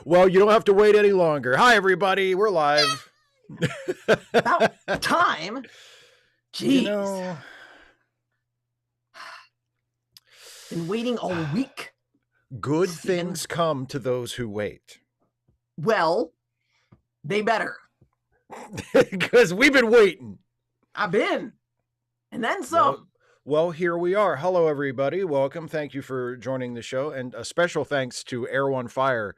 Well, you don't have to wait any longer. Hi, everybody. We're live. About time. Jeez. You know, been waiting all week. good Steven. things come to those who wait. Well, they better. Because we've been waiting. I've been. And then some. Well, here we are. Hello, everybody. Welcome. Thank you for joining the show. And a special thanks to Air One Fire,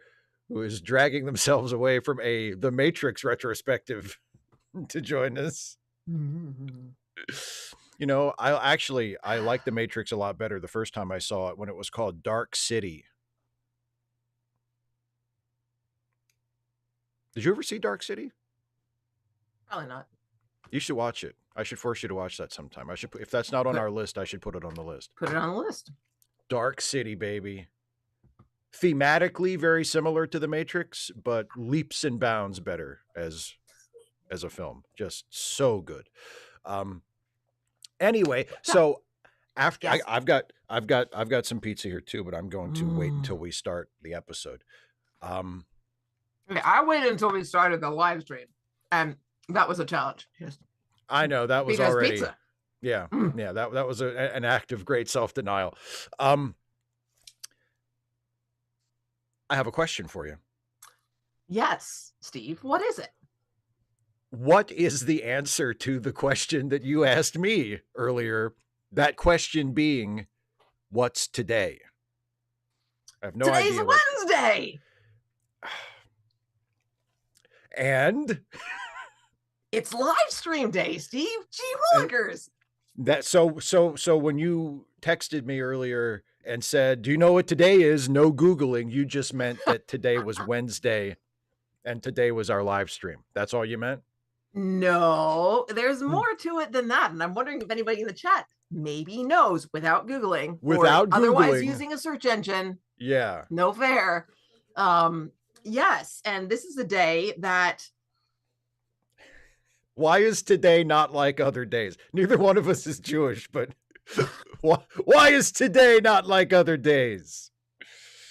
who is dragging themselves away from The Matrix retrospective to join us. Mm-hmm. You know, I liked The Matrix a lot better the first time I saw it when it was called Dark City. Did you ever see Dark City? Probably not. You should watch it. I should force you to watch that sometime. I should, if that's not on our list, I should put it on the list. Put it on the list. Dark City, baby. Thematically very similar to The Matrix, but leaps and bounds better as a film. Just so good. Anyway, so after Yes. I've got some pizza here too, but I'm going to wait until we start the episode. Okay, I waited until we started the live stream, and that was a challenge. Yes. I know that was because already pizza. Yeah. That was an act of great self-denial. I have a question for you. Yes, Steve. What is it? What is the answer to the question that you asked me earlier? That question being, what's today? I have no Today's idea. Wednesday. And it's live stream day, Steve. Gee willikers. So when you texted me earlier and said, "Do you know what today is?" No Googling. You just meant that today was Wednesday and today was our live stream. That's all you meant? No, there's more to it than that. And I'm wondering if anybody in the chat maybe knows without Googling. Otherwise using a search engine. Yeah. No fair. Yes. And this is a day that. Why is today not like other days? Neither one of us is Jewish, but why is today not like other days?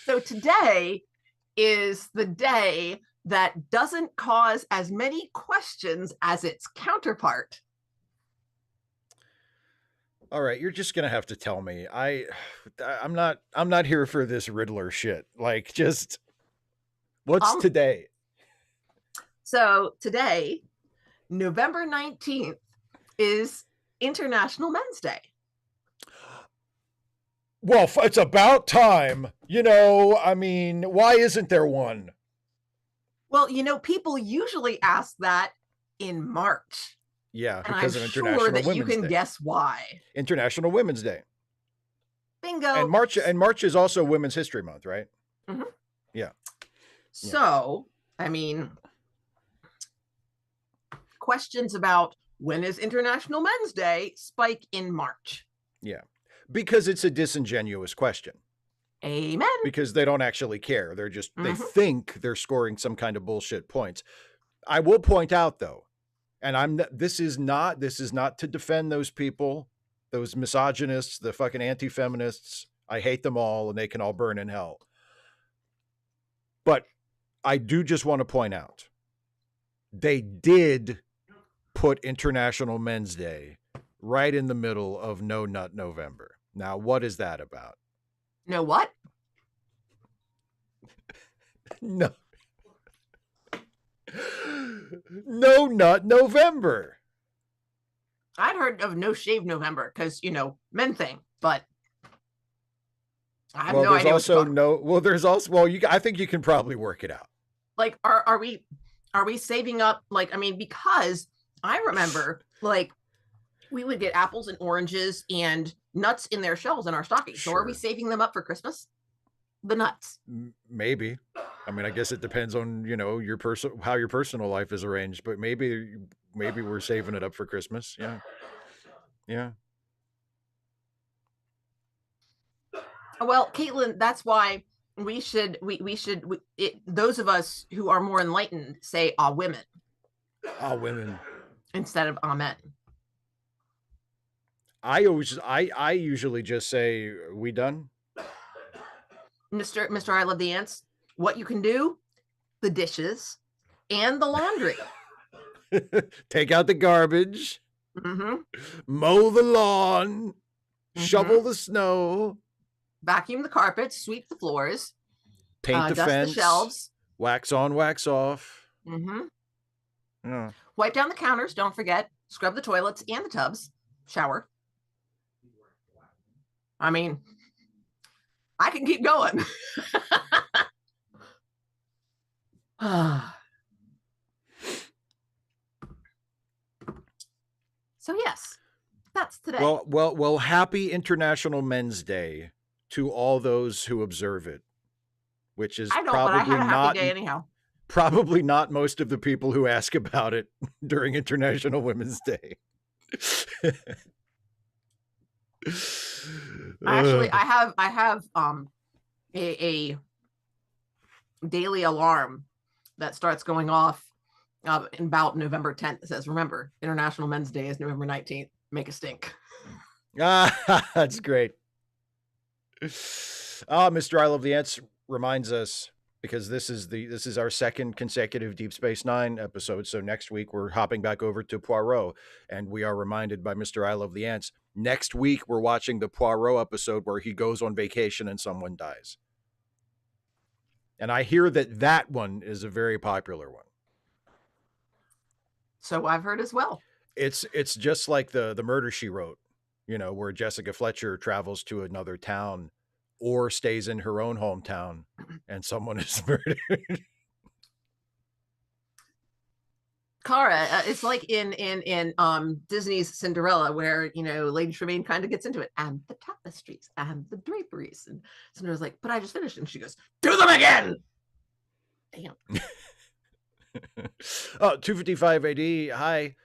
So today is the day that doesn't cause as many questions as its counterpart. All right, you're just gonna have to tell me. I'm not here for this Riddler shit. Like, just what's today? So today, November 19th, is International Men's Day. Well, it's about time. You know, I mean, why isn't there one? Well, you know, people usually ask that in March. Yeah, because of International Women's Day. You can guess why. International Women's Day. Bingo. And March is also Women's History Month, right? Mm-hmm. Yeah. So, I mean, questions about when is International Men's Day spike in March. Yeah, because it's a disingenuous question. Amen. Because they don't actually care. They're just, they think they're scoring some kind of bullshit points. I will point out though, and this is not to defend those people, those misogynists, the fucking anti-feminists. I hate them all and they can all burn in hell. But I do just want to point out, they did put International Men's Day right in the middle of No Nut November. Now, what is that about? No what? No Nut November. I'd heard of No Shave November because, you know, men thing, but I have no idea. I think you can probably work it out. Like, are we saving up? Like, I mean, because I remember, like, we would get apples and oranges and nuts in their shells in our stockings. Sure. So are we saving them up for Christmas? The nuts? Maybe. I mean, I guess it depends on, you know, how your personal life is arranged, but maybe we're saving it up for Christmas. Yeah. Yeah. Well, Caitlin, that's why those of us who are more enlightened say women. Women. Instead of amen. I usually just say, we done? Mr. I love the ants. what you can do, the dishes and the laundry. Take out the garbage, mow the lawn, shovel the snow, vacuum the carpets, sweep the floors, paint the dust fence, the shelves, wax on, wax off. Yeah. Wipe down the counters, don't forget, scrub the toilets and the tubs, shower. I mean, I can keep going. So yes, that's today. Well, happy International Men's Day to all those who observe it, which is probably not day anyhow. Probably not most of the people who ask about it during International Women's Day. Actually, I have a daily alarm that starts going off in about November 10th. It says, remember, International Men's Day is November 19th. Make a stink. That's great. Mr. I Love the Ants reminds us, because this is our second consecutive Deep Space Nine episode. So next week we're hopping back over to Poirot, and we are reminded by Mr. I Love the Ants. Next week we're watching the Poirot episode where he goes on vacation and someone dies. And I hear that one is a very popular one. So I've heard as well. It's just like the Murder, She Wrote, where Jessica Fletcher travels to another town or stays in her own hometown and someone is murdered. Kara, it's like in Disney's Cinderella, where Lady Tremaine kind of gets into it, and the tapestries and the draperies, and Cinderella's like, but I just finished, and she goes, do them again. Damn. 255 AD, hi.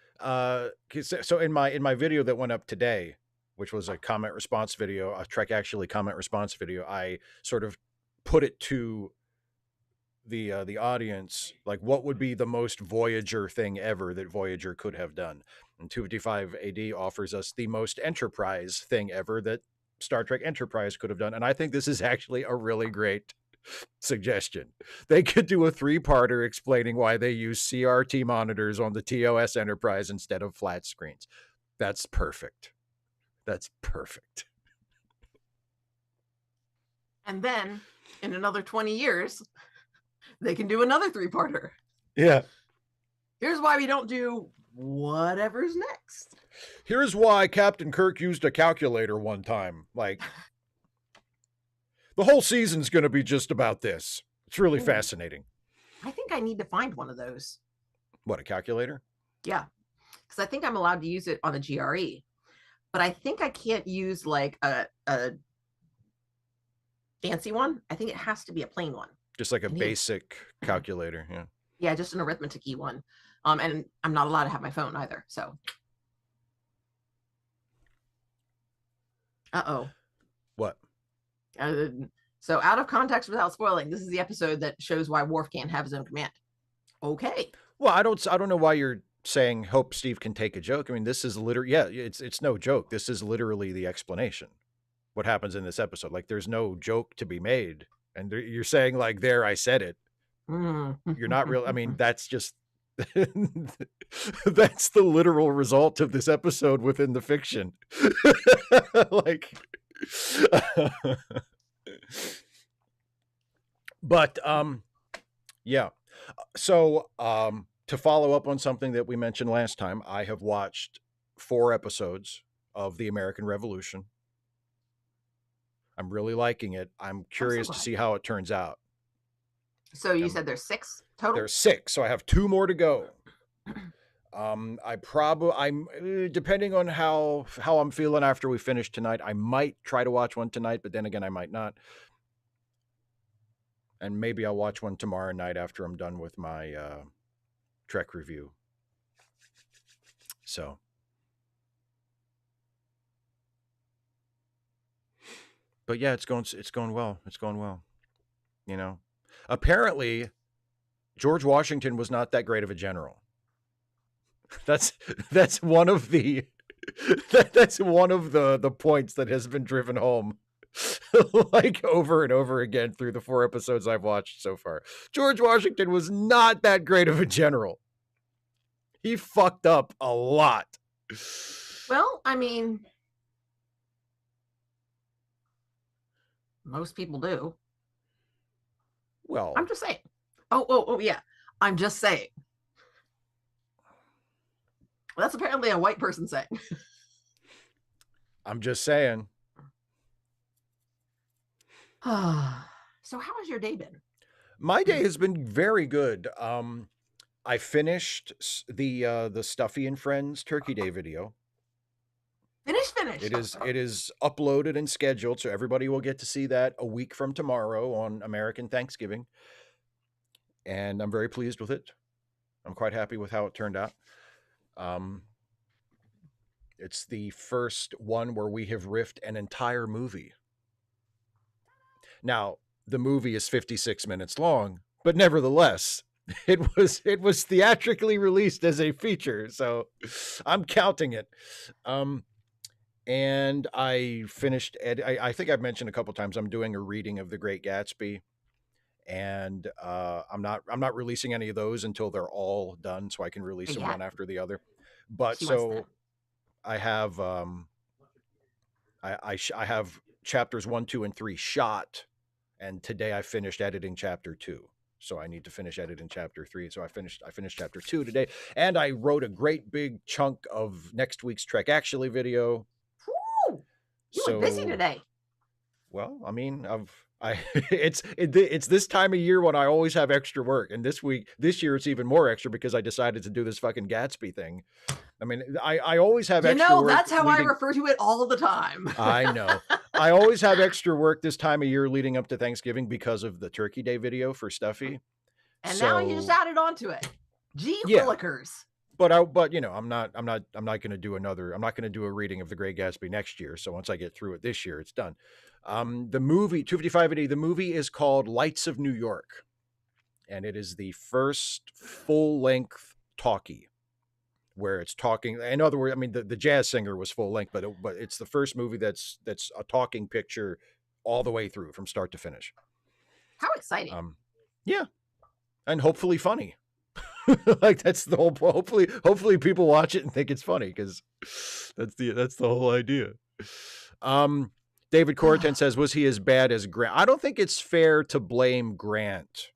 So in my video that went up today, which was a comment response video, a Trek Actually comment response video, I sort of put it to the audience, like, what would be the most Voyager thing ever that Voyager could have done? And 255 AD offers us the most Enterprise thing ever that Star Trek Enterprise could have done. And I think this is actually a really great suggestion. They could do a 3-parter explaining why they use CRT monitors on the TOS Enterprise instead of flat screens. That's perfect. That's perfect. And then in another 20 years, they can do another 3-parter. Yeah. Here's why we don't do whatever's next. Here's why Captain Kirk used a calculator one time. Like, the whole season's going to be just about this. It's really fascinating. I think I need to find one of those. What, a calculator? Yeah. Because I think I'm allowed to use it on a GRE. But I think I can't use like a fancy one. I think it has to be a plain one. Just like a basic calculator. Yeah. Yeah, just an arithmetic-y one. And I'm not allowed to have my phone either. So. Uh-oh. What? So out of context without spoiling, this is the episode that shows why Worf can't have his own command. Okay. Well, I don't know why you're saying hope Steve can take a joke. I mean, this is literally, yeah, it's no joke. This is literally the explanation. What happens in this episode? Like, there's no joke to be made. And you're saying, like, there, I said it. You're not real. I mean, that's just, that's the literal result of this episode within the fiction. Like, but, yeah. So, to follow up on something that we mentioned last time, I have watched 4 episodes of The American Revolution. I'm really liking it. I'm curious to see how it turns out. So you said there's 6 total? There's 6, so I have 2 more to go. I'm depending on how I'm feeling after we finish tonight, I might try to watch one tonight, but then again, I might not. And maybe I'll watch one tomorrow night after I'm done with my Trek review. So. But yeah, it's going well. It's going well. Apparently George Washington was not that great of a general. That's one of the points that has been driven home like over and over again through the 4 episodes I've watched so far. George Washington was not that great of a general. He fucked up a lot. Well, I mean, most people do. Well, I'm just saying. Oh, yeah. I'm just saying. That's apparently a white person saying. I'm just saying. So how has your day been? My day has been very good. I finished the Stuffy and Friends Turkey Day video. Finish. It is uploaded and scheduled, so everybody will get to see that a week from tomorrow on American Thanksgiving. And I'm very pleased with it. I'm quite happy with how it turned out. It's the first one where we have riffed an entire movie. Now, the movie is 56 minutes long, but nevertheless, it was theatrically released as a feature, so I'm counting it. And I finished I think I've mentioned a couple times I'm doing a reading of The Great Gatsby, and I'm not releasing any of those until they're all done, so I can release them one after the other. But so I have I have chapters 1, 2, and 3 shot, and today I finished editing chapter 2. So I need to finish editing chapter 3. So I finished chapter 2 today, and I wrote a great big chunk of next week's Trek Actually video. Woo! You were busy today. Well, I mean, it's this time of year when I always have extra work, and this year it's even more extra because I decided to do this fucking Gatsby thing. I mean, I always have extra work. That's how I refer to it all the time. I know. I always have extra work this time of year leading up to Thanksgiving because of the Turkey Day video for Stuffy. And now you just added on to it. Gee willikers. But you know, I'm not going to do a reading of The Great Gatsby next year. So once I get through it this year, it's done. The movie 255 AD, the movie is called Lights of New York, and it is the first full-length talkie where it's talking. In other words, I mean, the jazz singer was full length, but it's the first movie that's a talking picture all the way through from start to finish. How exciting! Yeah, and hopefully funny. Like that's the whole. Hopefully people watch it and think it's funny, because that's the whole idea. David Corrigan says, was he as bad as Grant? I don't think it's fair to blame Grant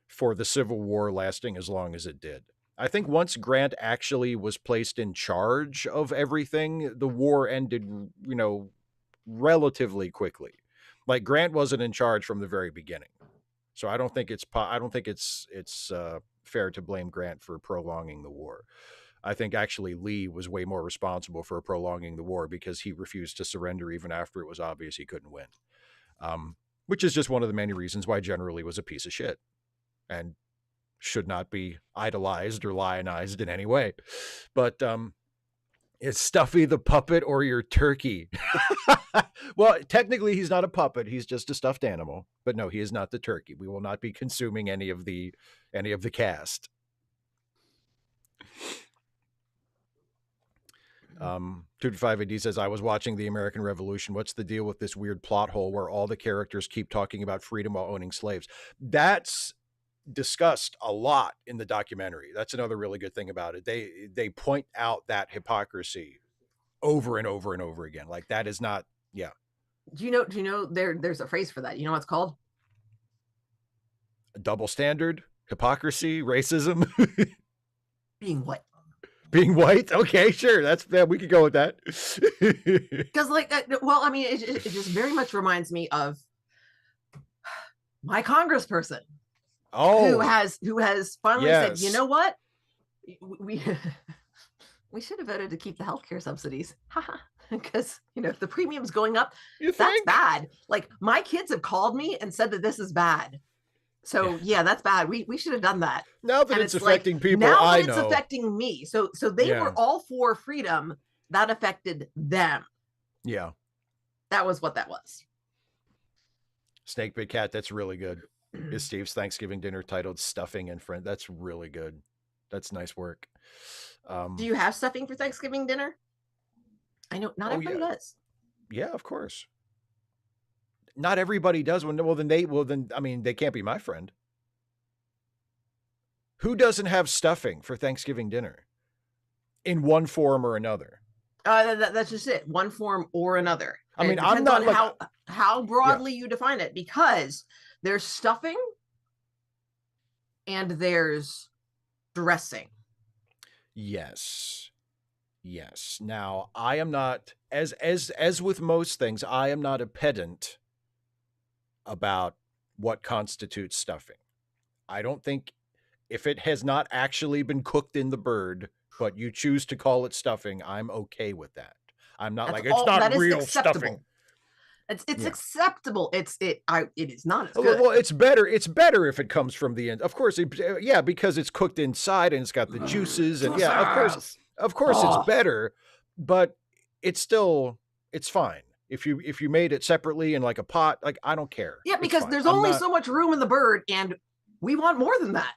for the Civil War lasting as long as it did. I think once Grant actually was placed in charge of everything, the war ended, you know, relatively quickly. Like Grant wasn't in charge from the very beginning. So I don't think it's fair to blame Grant for prolonging the war. I think actually Lee was way more responsible for prolonging the war because he refused to surrender even after it was obvious he couldn't win. Which is just one of the many reasons why General Lee was a piece of shit and should not be idolized or lionized in any way. But is Stuffy the puppet or your turkey? Well, technically he's not a puppet. He's just a stuffed animal. But no, he is not the turkey. We will not be consuming any of the cast. 255 AD says, I was watching The American Revolution. What's the deal with this weird plot hole where all the characters keep talking about freedom while owning slaves? That's discussed a lot in the documentary. That's another really good thing about it. They point out that hypocrisy over and over and over again. Like that is not, yeah. Do you know there's a phrase for that? You know what it's called? A double standard, hypocrisy, racism. Being what? Being white? Okay, sure. We could go with that. Because well, I mean, it just very much reminds me of my congressperson. Who has finally said, you know what? We should have voted to keep the healthcare subsidies. Because, you know, if the premium's going up, that's bad. Like my kids have called me and said that this is bad. So yeah, that's bad. We should have done that. Now that it's affecting people, now that it's affecting me. So they were all for freedom. That affected them. Yeah. That was what that was. Snake Big Cat, that's really good. Is Steve's Thanksgiving dinner titled Stuffing and Friend? That's really good. That's nice work. Do you have stuffing for Thanksgiving dinner? I know not everybody does. Yeah, of course. Not everybody does. Well, then, I mean, they can't be my friend. Who doesn't have stuffing for Thanksgiving dinner in one form or another? That's just it. One form or another. I mean, it I'm depends not on like how broadly you define it, because there's stuffing and there's dressing. Yes. Yes. Now, I am not, as with most things, I am not a pedant about what constitutes stuffing. I don't think, if it has not actually been cooked in the bird, but you choose to call it stuffing, I'm okay with that. I'm not That's like, it's not that is real acceptable. stuffing. It's acceptable. It is not as good. Well, it's better if it comes from the end. Of course, because it's cooked inside and it's got the juices, and of course it's better, but it's fine. If you made it separately in like a pot, like, I don't care. Yeah, because there's only so much room in the bird, and we want more than that.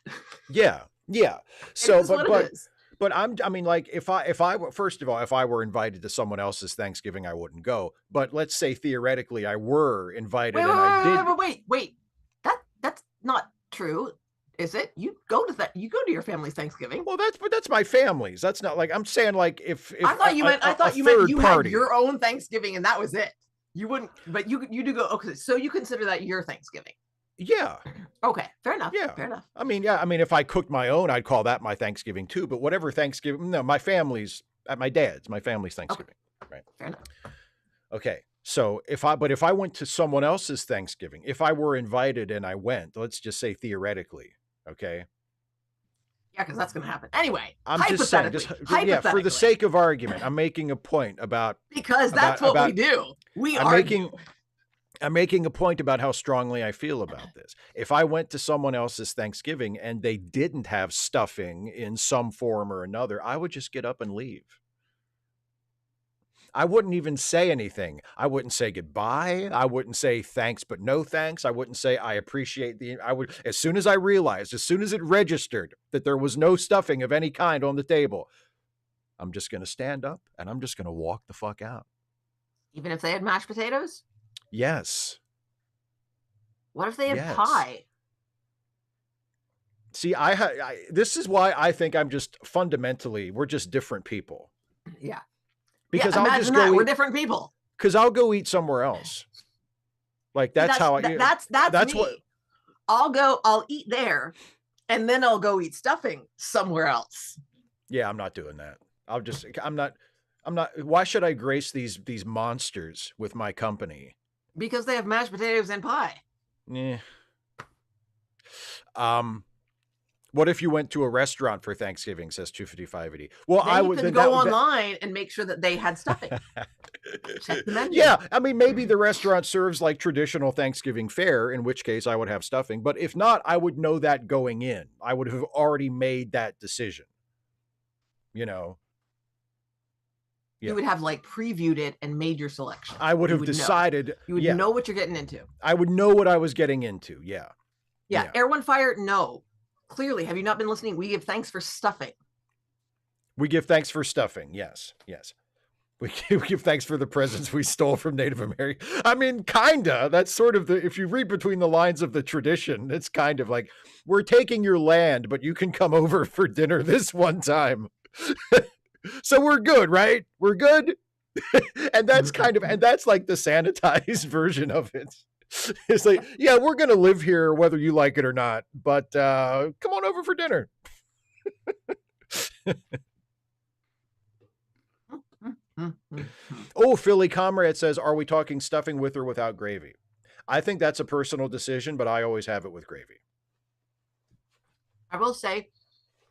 Yeah. So, but I mean, like, if I were, first of all, if I were invited to someone else's Thanksgiving, I wouldn't go. But let's say theoretically I were invited Wait. That's not true, is it? You go to your family's Thanksgiving. Well, that's my family's. That's not like, I'm saying, like, if I thought you meant you had your own Thanksgiving and that was it. You wouldn't, but you do go. Okay, so you consider that your Thanksgiving. Yeah. Okay, fair enough. Yeah. Fair enough. I mean, if I cooked my own, I'd call that my Thanksgiving too. But whatever Thanksgiving, no, my family's, at my dad's, my family's Thanksgiving. Okay. Right. Fair enough. Okay. So if I went to someone else's Thanksgiving, if I were invited and I went, let's just say theoretically, okay? Yeah, because that's going to happen. Anyway, I'm just saying, for the sake of argument, I'm making a point about... Because that's what we do. I'm making a point about how strongly I feel about this. If I went to someone else's Thanksgiving and they didn't have stuffing in some form or another, I would just get up and leave. I wouldn't even say anything. I wouldn't say goodbye. I wouldn't say thanks, but no thanks. I wouldn't say I appreciate as soon as it registered that there was no stuffing of any kind on the table, I'm just going to stand up and I'm just going to walk the fuck out. Even if they had mashed potatoes? Yes. What if they had pie? See, this is why I think we're just different people. Yeah. Because I'll just go. We're different people. Because I'll go eat somewhere else. Like that's how I. That's me. What I'll eat there, and then I'll go eat stuffing somewhere else. Yeah, I'm not doing that. I'm not. Why should I grace these monsters with my company? Because they have mashed potatoes and pie. Yeah. What if you went to a restaurant for Thanksgiving, says 25580? Well, then I would then go online and make sure that they had stuffing. Check the menu. Yeah, I mean, maybe the restaurant serves like traditional Thanksgiving fare, in which case I would have stuffing. But if not, I would know that going in. I would have already made that decision. You know? Yeah. You would have like previewed it and made your selection. I would have decided. You would know what you're getting into. I would know what I was getting into. Yeah. Air, One, Fire, no. Clearly, have you not been listening? We give thanks for stuffing. We give thanks for stuffing. Yes. We give thanks for the presents we stole from Native America. I mean, kinda. That's sort of if you read between the lines of the tradition, it's kind of like, we're taking your land, but you can come over for dinner this one time. So we're good, right? We're good. And that's that's like the sanitized version of it. It's like, yeah, we're going to live here whether you like it or not, but come on over for dinner. Oh, Philly Comrade says, are we talking stuffing with or without gravy? I think that's a personal decision, but I always have it with gravy. I will say,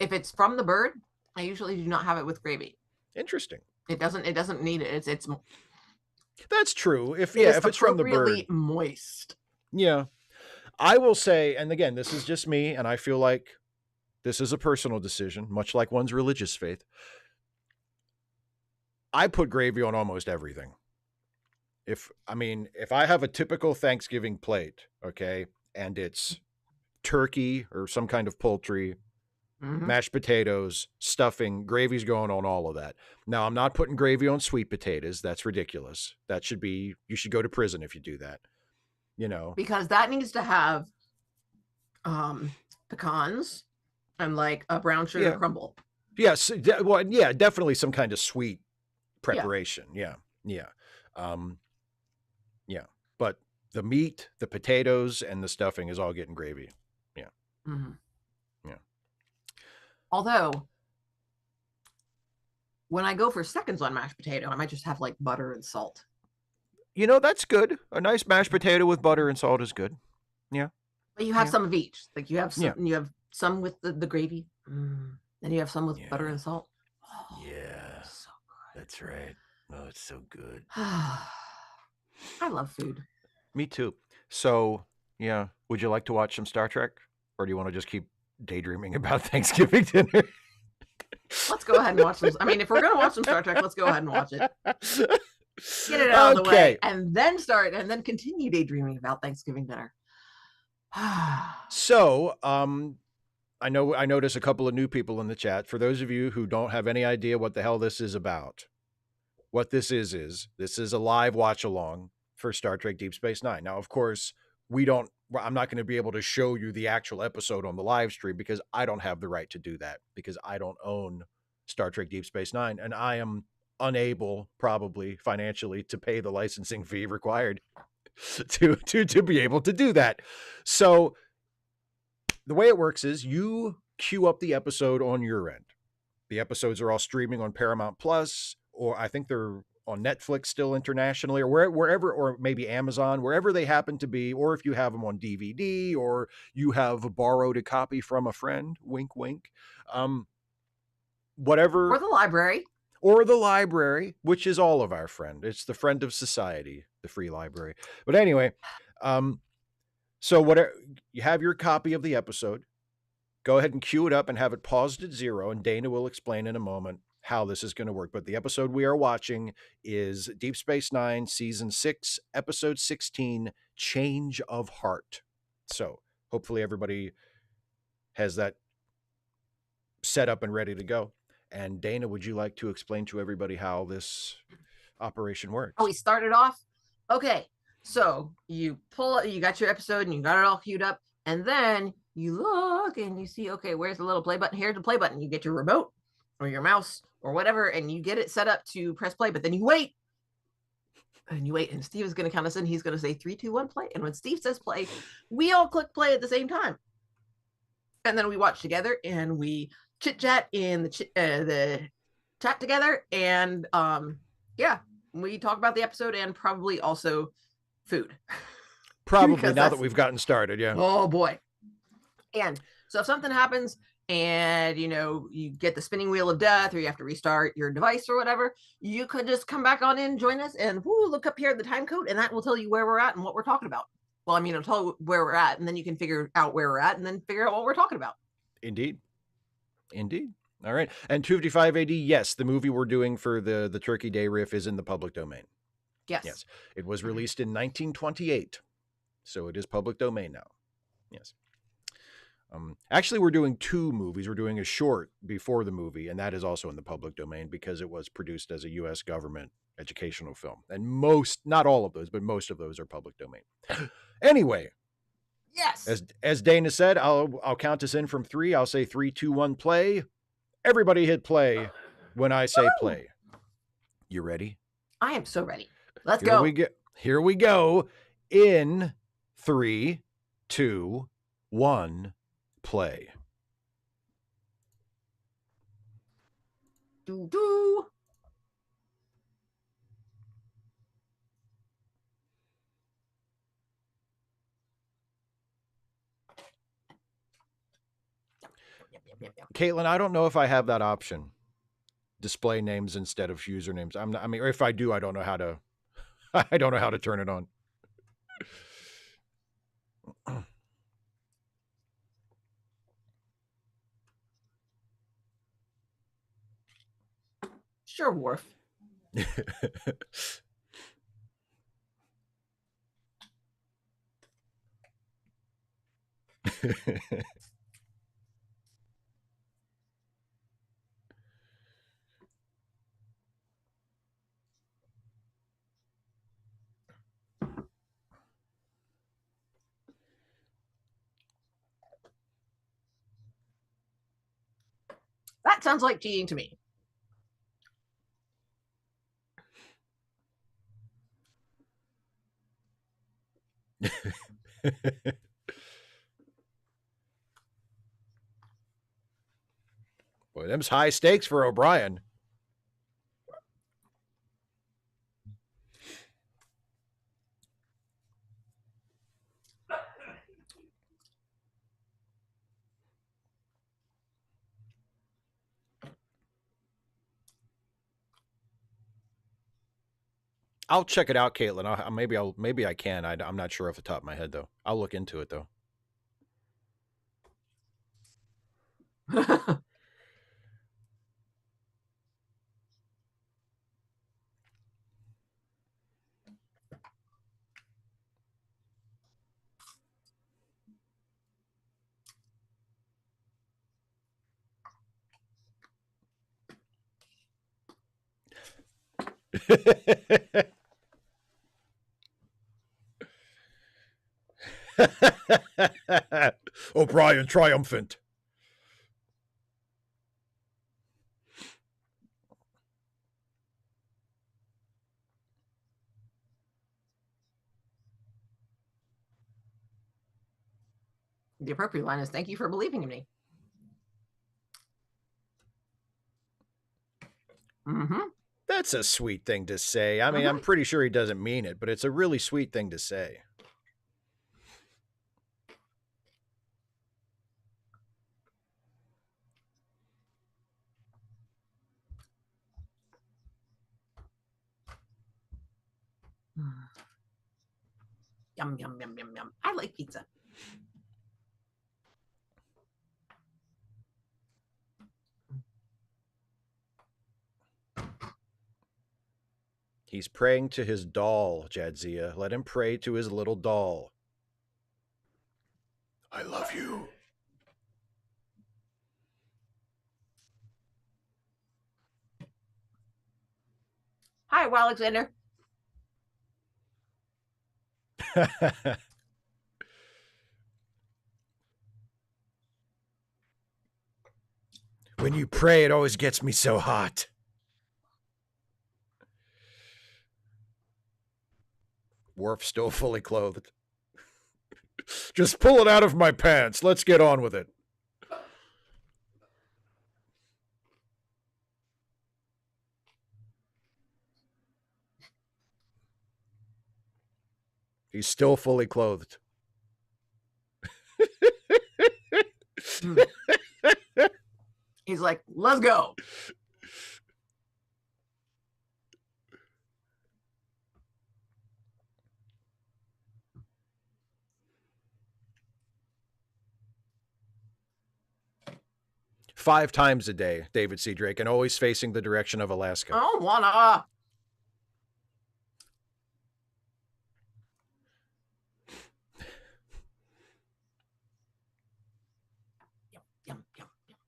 if it's from the bird, I usually do not have it with gravy. Interesting. It doesn't need it. It's That's true. If it's from the bird, moist. Yeah. I will say, and again, this is just me, and I feel like this is a personal decision, much like one's religious faith. I put gravy on almost everything. If I have a typical Thanksgiving plate, okay, and it's turkey or some kind of poultry, mashed potatoes, stuffing, gravy's going on all of that. Now, I'm not putting gravy on sweet potatoes. That's ridiculous. You should go to prison if you do that. you know. because that needs to have pecans and like a brown sugar Yeah. crumble. Yes. Well, yeah, definitely some kind of sweet Yeah. preparation. Yeah. Yeah. Yeah. But the meat, the potatoes, and the stuffing is all getting gravy. Yeah. Mm-hmm. Yeah. Although when I go for seconds on mashed potato, I might just have like butter and salt. You know, that's good. A nice mashed potato with butter and salt is good. Yeah. But you have Yeah. some of each. Like you have Yeah. some with the gravy. Then you have some with butter Yeah. and salt. Oh, yeah. So That's right. Oh, it's so good. I love food. Me too. So, yeah, would you like to watch some Star Trek? Or do you want to just keep daydreaming about Thanksgiving dinner? Let's go ahead and watch some. I mean, if we're going to watch some Star Trek, let's go ahead and watch it. Get it out of the way and then continue daydreaming about Thanksgiving dinner. So, I notice a couple of new people in the chat. For those of you who don't have any idea what the hell this is about, what this is a live watch along for Star Trek Deep Space Nine. Now, of course, I'm not going to be able to show you the actual episode on the live stream because I don't have the right to do that because I don't own Star Trek Deep Space Nine and I am unable, probably financially, to pay the licensing fee required to be able to do that. So the way it works is you queue up the episode on your end. The episodes are all streaming on Paramount Plus, or I think they're on Netflix still internationally, or wherever, or maybe Amazon, wherever they happen to be, or if you have them on DVD, or you have borrowed a copy from a friend, wink, wink, whatever. Or the library. Or the library, which is all of our friend. It's the friend of society, the free library. But anyway, so whatever, you have your copy of the episode, go ahead and queue it up and have it paused at 0, and Dana will explain in a moment how this is going to work. But the episode we are watching is Deep Space Nine, Season 6, Episode 16, Change of Heart. So hopefully everybody has that set up and ready to go. And Dana, would you like to explain to everybody how this operation works? Oh, we started off? Okay. So you got your episode and you got it all queued up. And then you look and you see, okay, where's the little play button? Here's the play button. You get your remote or your mouse or whatever, and you get it set up to press play. But then you wait. And you wait, and Steve is going to count us in. He's going to say 3, 2, 1, play. And when Steve says play, we all click play at the same time. And then we watch together and we chit chat in the chat together. And yeah, we talk about the episode and probably also food. Probably now that we've gotten started. Yeah. Oh boy. And so if something happens and you get the spinning wheel of death or you have to restart your device or whatever, you could just come back on in, join us, and look up here at the time code, and that will tell you where we're at and what we're talking about. Well, I mean, it'll tell you where we're at, and then you can figure out where we're at and then figure out what we're talking about. Indeed. All right. And 255 AD, yes, the movie we're doing for the Turkey Day riff is in the public domain. Yes. It was released in 1928. So it is public domain now. Yes. Actually, we're doing 2 movies. We're doing a short before the movie, and that is also in the public domain because it was produced as a U.S. government educational film. And not all of those, but most of those are public domain. Anyway. Yes. As Dana said, I'll count us in from 3. I'll say 3, 2, 1, play. Everybody hit play when I say play. You ready? I am so ready. Let's go. Here we go. In 3, 2, 1, play. Do. Caitlin, I don't know if I have that option. Display names instead of usernames. Or if I do, I don't know how to. I don't know how to turn it on. Sure, Worf. That sounds like cheating to me. Boy, them's high stakes for O'Brien. I'll check it out, Caitlin. Maybe I can. I'm not sure off the top of my head though. I'll look into it though. O'Brien triumphant. The appropriate line is, "Thank you for believing in me." Mm-hmm. That's a sweet thing to say. I mean, I'm pretty sure he doesn't mean it, but it's a really sweet thing to say. Yum, yum, yum, yum, yum. I like pizza. He's praying to his doll, Jadzia. Let him pray to his little doll. I love you. Hi, Alexander. When you pray, it always gets me so hot. Worf still fully clothed. Just pull it out of my pants. Let's get on with it. He's still fully clothed. He's like, let's go. Five times a day, David C. Drake, and always facing the direction of Alaska. Oh, wanna. Yum, yum, yum, yum.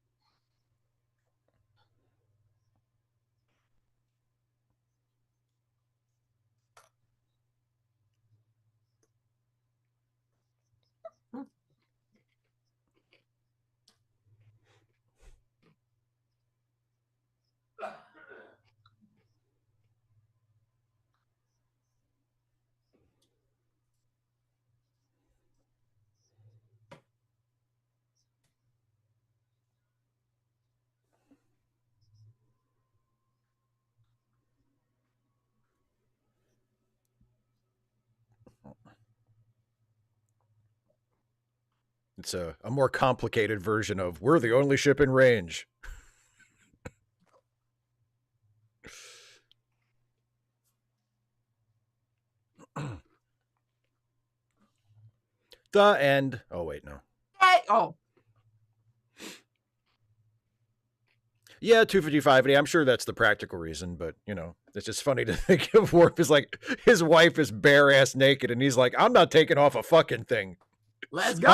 It's a more complicated version of we're the only ship in range. The end. Oh, wait, no. Hey, oh. Yeah, 255. I'm sure that's the practical reason, but, you know, it's just funny to think of Worf as like, his wife is bare-ass naked, and he's like, I'm not taking off a fucking thing. Let's go.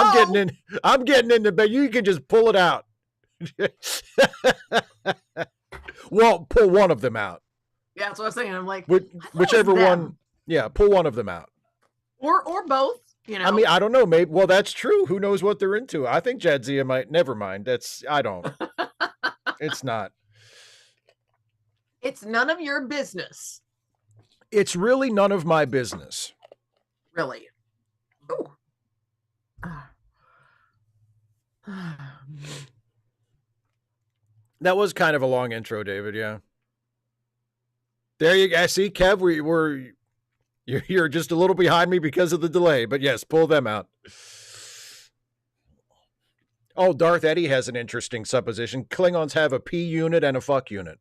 I'm getting in the bed. You can just pull it out. Well, pull one of them out. Yeah, that's what I was saying. I'm like, whichever one. Yeah, pull one of them out. Or both. You know? I mean, I don't know. Maybe. Well, that's true. Who knows what they're into? I think Jadzia might. Never mind. I don't. It's not. It's none of your business. It's really none of my business. Really. Ooh. That was kind of a long intro, David. Yeah. There you go. See, Kev, you're just a little behind me because of the delay, but yes, pull them out. Oh, Darth Eddie has an interesting supposition. Klingons have a P unit and a fuck unit.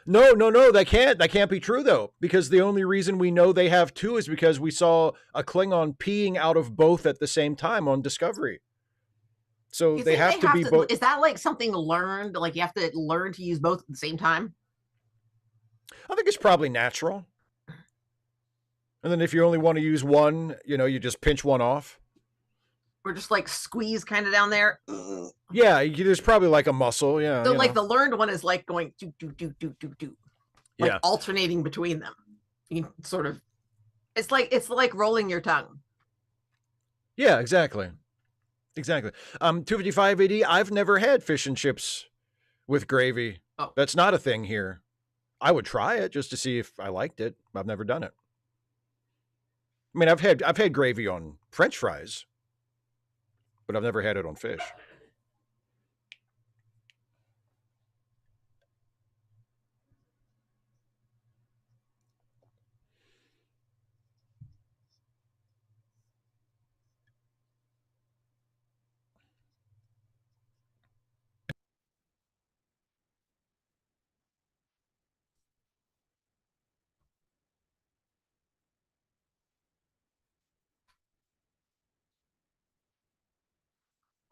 No, that can't be true though, because the only reason we know they have two is because we saw a Klingon peeing out of both at the same time on Discovery. So they have to be both. Is that like something learned? Like you have to learn to use both at the same time? I think it's probably natural. And then if you only want to use one, you just pinch one off. Or just like squeeze kind of down there. Yeah, there's probably like a muscle. Yeah. So like the learned one is like going do. Like alternating between them. You sort of it's like rolling your tongue. Yeah, exactly. 255 AD, I've never had fish and chips with gravy. Oh. That's not a thing here. I would try it just to see if I liked it. I've never done it. I mean, I've had gravy on French fries, but I've never had it on fish.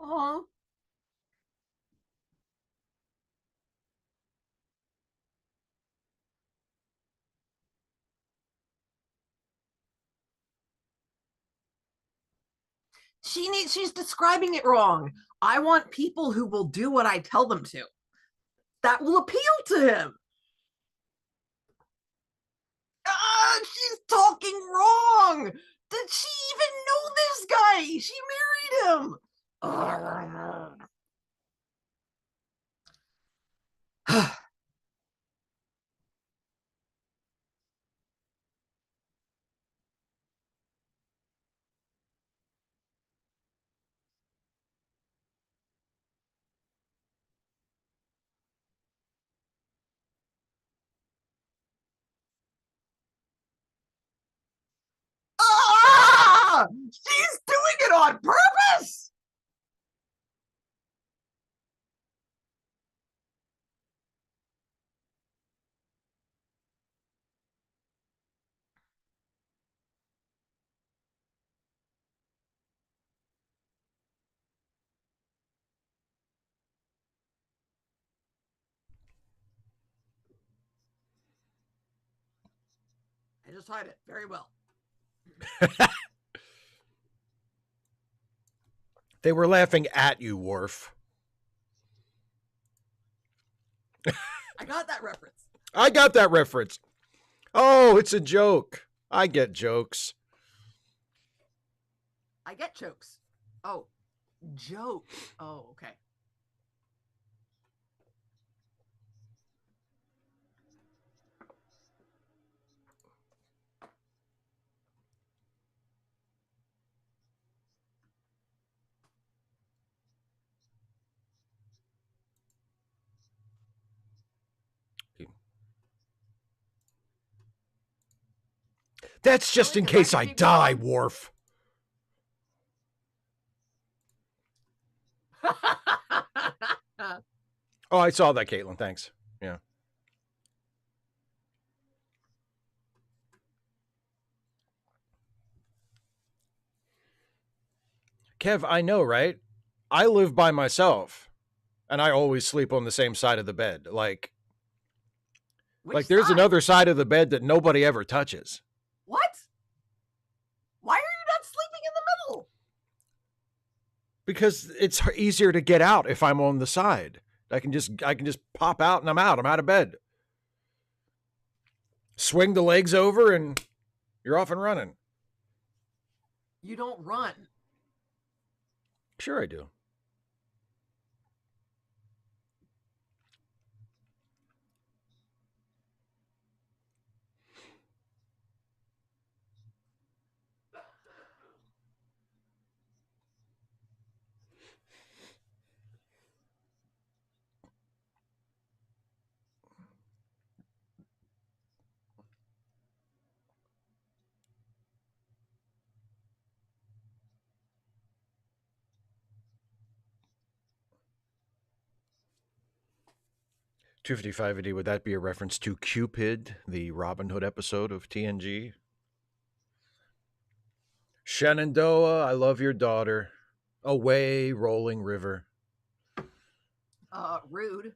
Oh. She's describing it wrong. I want people who will do what I tell them to. That will appeal to him. She's talking wrong. Did she even know this guy? She married him. She's doing it on purpose. I just hide it very well. They were laughing at you, Worf. I got that reference. I got that reference. Oh, it's a joke. I get jokes. I get jokes. Oh, joke. Oh, okay. That's just in case I die, Worf. Oh, I saw that, Caitlin. Thanks. Yeah. Kev, I know, right? I live by myself, and I always sleep on the same side of the bed. Like there's another side of the bed that nobody ever touches. What? Why are you not sleeping in the middle? Because it's easier to get out if I'm on the side. I can just pop out and I'm out. I'm out of bed. Swing the legs over and you're off and running. You don't run. Sure I do. 255 AD, would that be a reference to Cupid, the Robin Hood episode of TNG? Shenandoah, I love your daughter. Away, rolling river. Rude.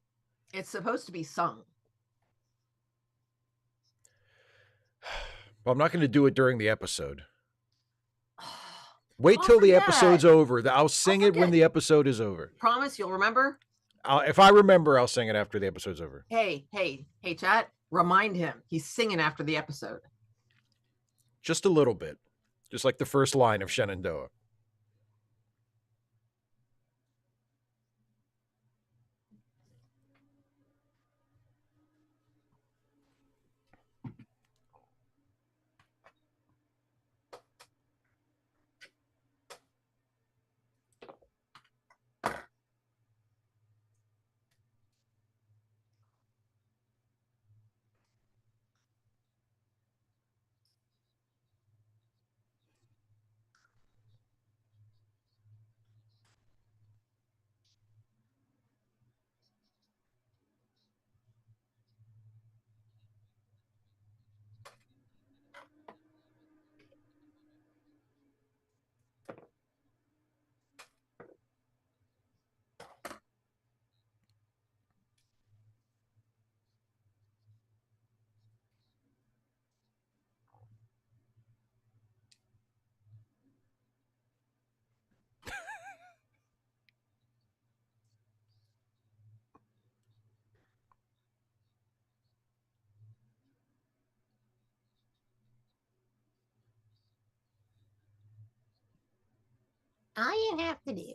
It's supposed to be sung. Well, I'm not going to do it during the episode. Wait till the episode's over. I'll sing it when the episode is over. Promise you'll remember? If I remember, I'll sing it after the episode's over. Hey, chat. Remind him. He's singing after the episode. Just a little bit. Just like the first line of Shenandoah. All you have to do.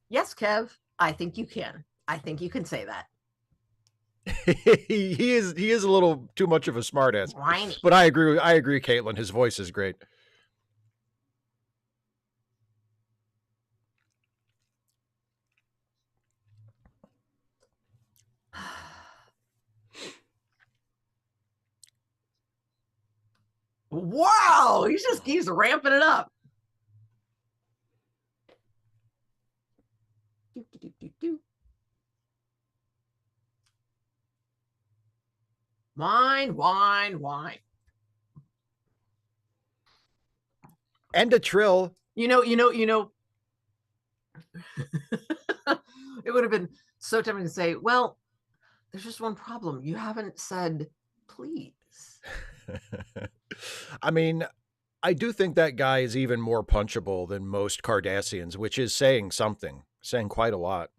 Yes, Kev, I think you can. I think you can say that. he is a little too much of a smartass. Whiny. But I agree, Caitlin. His voice is great. Wow, he just keeps ramping it up. Wine. And a trill. You know. It would have been so tempting to say, well, there's just one problem. You haven't said please. I mean, I do think that guy is even more punchable than most Cardassians, which is saying something, saying quite a lot.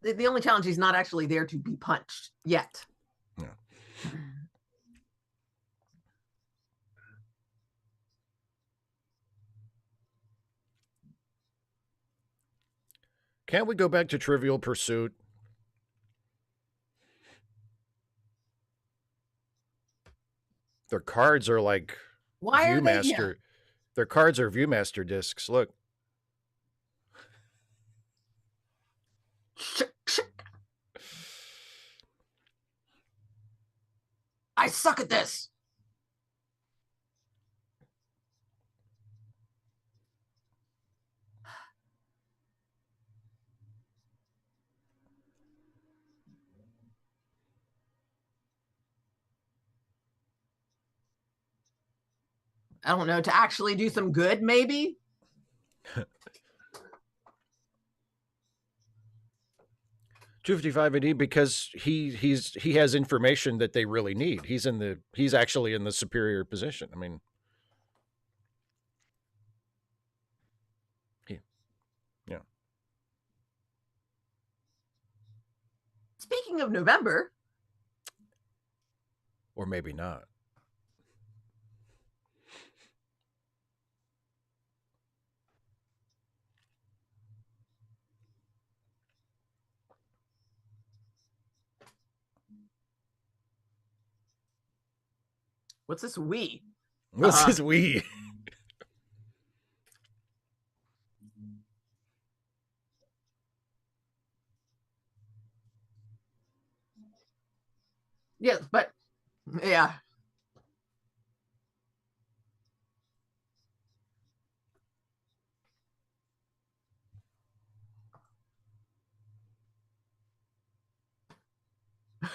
The only challenge, he's not actually there to be punched yet. Yeah. Can't we go back to Trivial Pursuit? Their cards are like Viewmaster. Their cards are Viewmaster discs. Look. I suck at this. I don't know, to actually do some good, maybe? 255 AD, because he has information that they really need. He's actually in the superior position. I mean, yeah. Speaking of November, or maybe not. what's this we? What's this we? Yes, but yeah.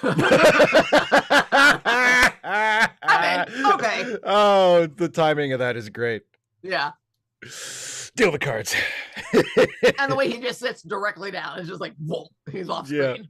I'm in. Okay. Oh, the timing of that is great. Yeah. Deal the cards. And the way he just sits directly down is just like, whoa, he's off Yeah. screen.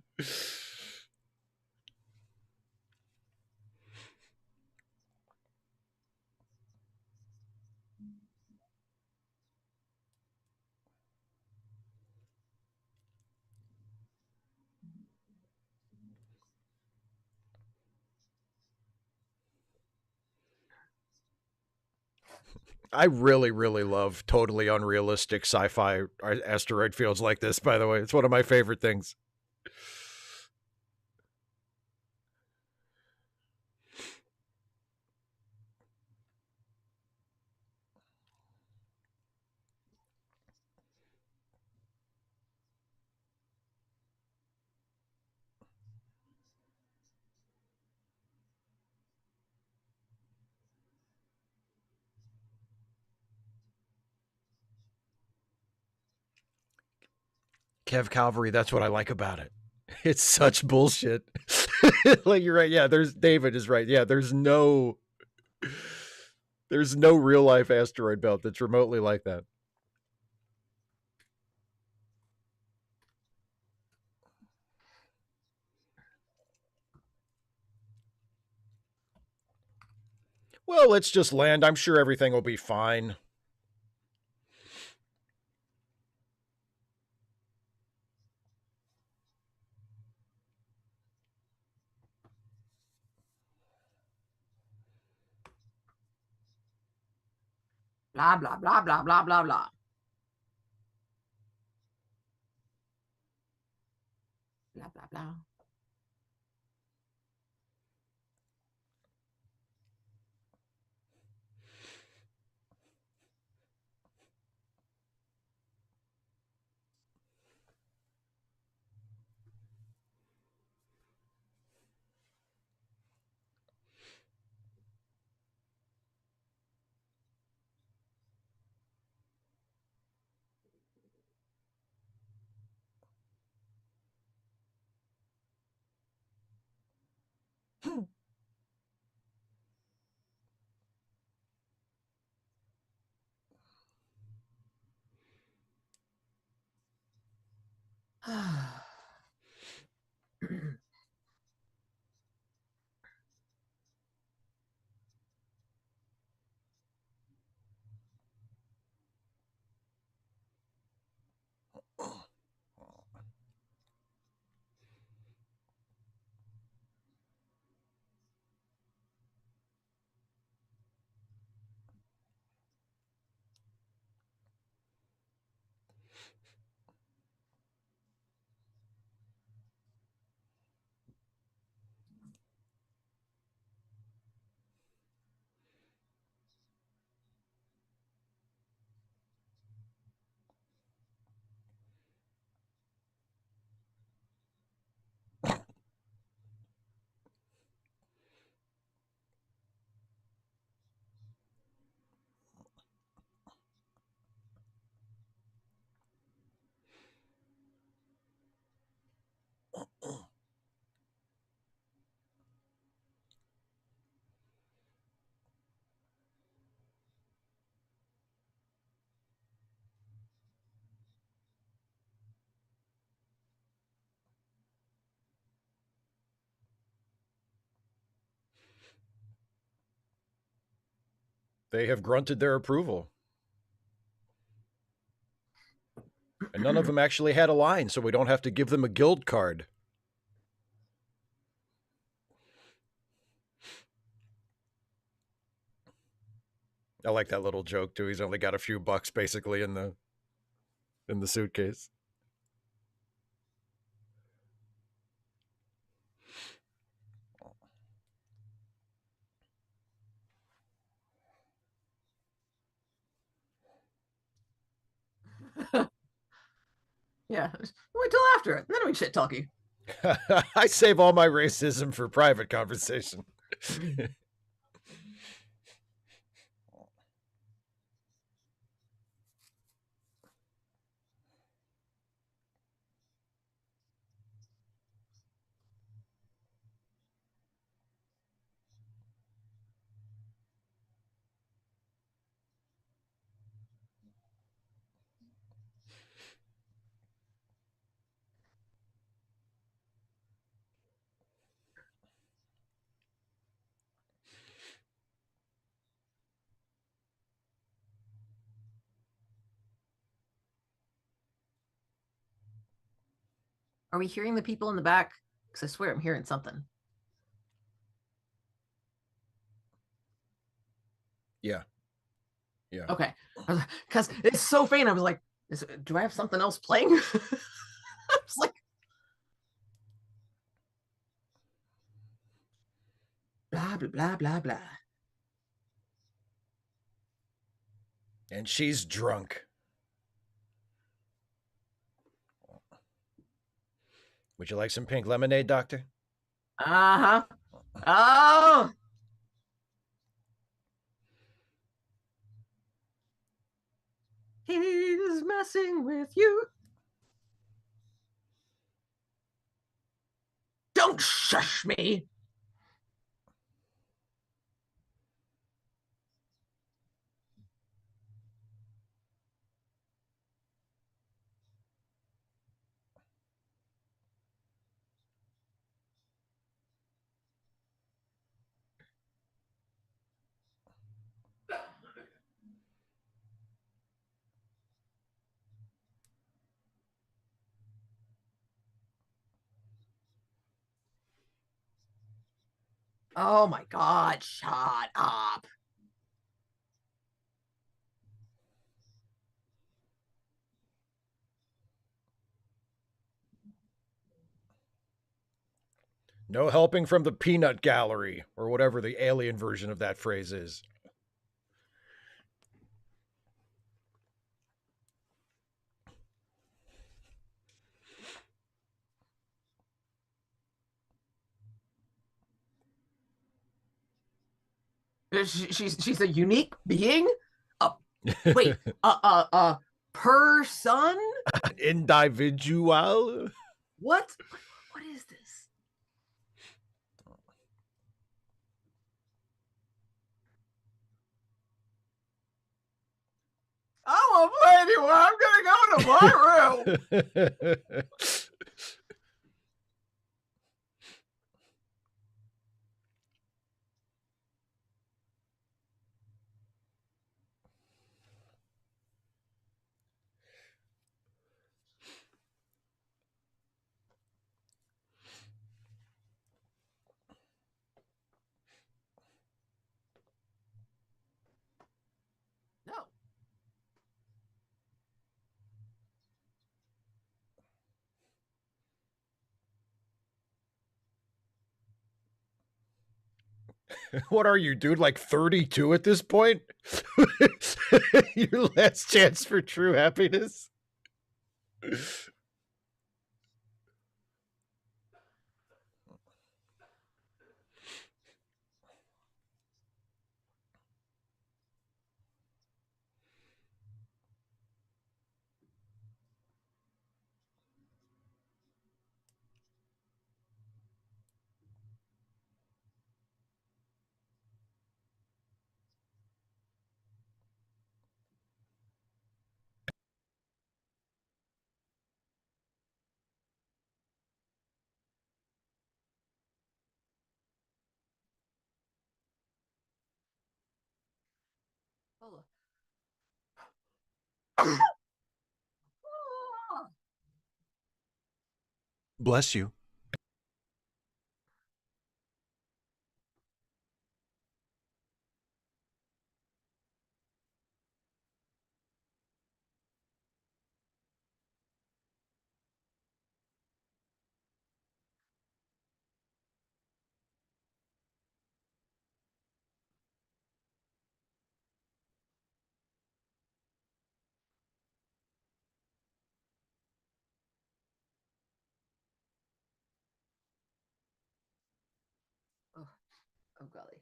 I really, really love totally unrealistic sci-fi asteroid fields like this, by the way. It's one of my favorite things. Kev Calvary, that's what I like about it. It's such bullshit. Like you're right. Yeah, there's David is right. Yeah, there's no real life asteroid belt that's remotely like that. Well, let's just land. I'm sure everything will be fine. Blah, blah, blah, blah, blah, blah, blah. Blah, blah, blah. They have grunted their approval. And none of them actually had a line, so we don't have to give them a guild card. I like that little joke too. He's only got a few bucks basically in the suitcase. Yeah. Wait till after it. Then we shit talk you. I save all my racism for private conversation. Are we hearing the people in the back? Because I swear I'm hearing something. Yeah. Yeah. Okay. Because it's so faint. I was like, do I have something else playing? I was like, blah, blah, blah, blah, blah. And she's drunk. Would you like some pink lemonade, Doctor? Uh-huh. Oh, he's messing with you. Don't shush me. Oh my God, shut up. No helping from the peanut gallery, or whatever the alien version of that phrase is. She's a unique being. Wait, person? Individual? What? What is this? I won't play anymore. I'm gonna go to my room. No. What are you, dude? Like 32 at this point? Your last chance for true happiness? Hold on. Bless you. Oh, oh golly.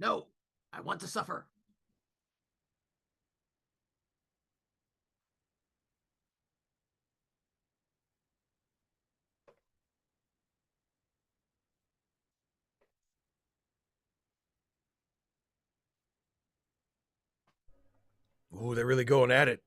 No, I want to suffer. Ooh, they're really going at it.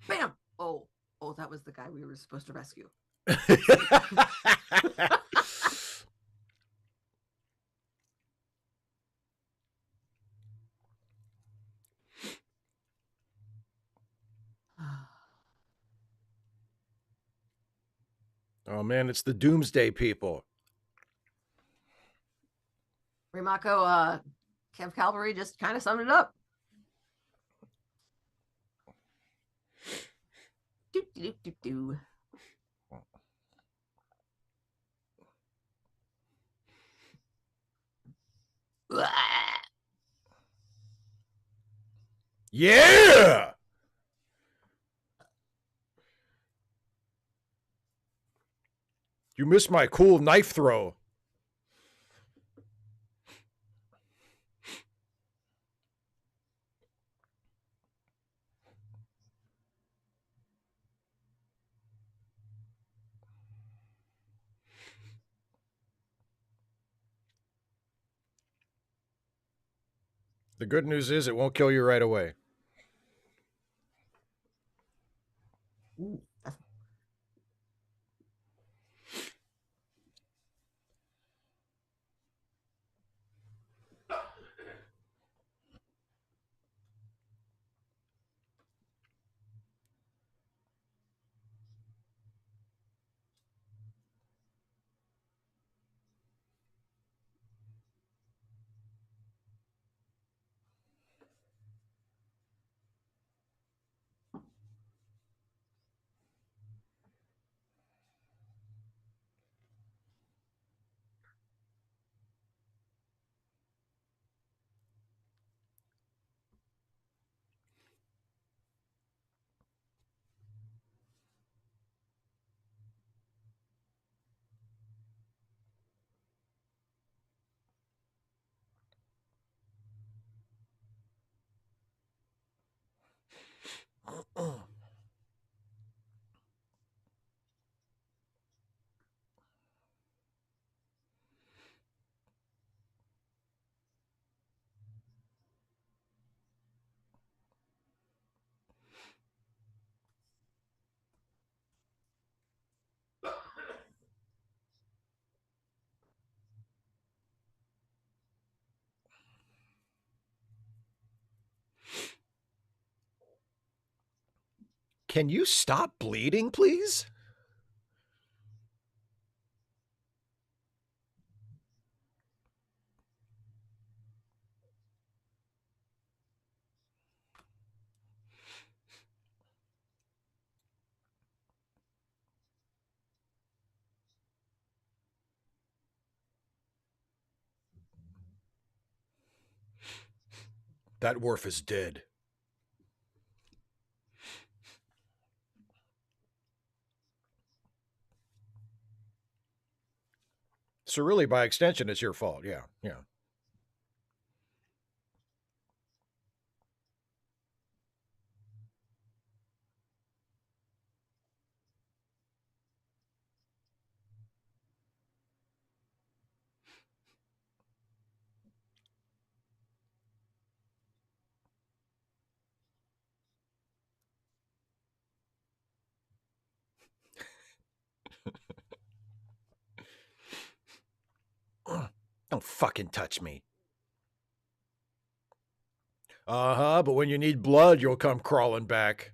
Bam! Oh, oh, that was the guy we were supposed to rescue. Oh man, it's the Doomsday people. Rimako, Camp Calvary just kind of summed it up. Do, do, do, do. Yeah! You missed my cool knife throw. The good news is it won't kill you right away. Ooh, Can you stop bleeding, please? That Worf is dead. So really, by extension, it's your fault. Yeah, yeah. Don't fucking touch me. Uh-huh, but when you need blood, you'll come crawling back.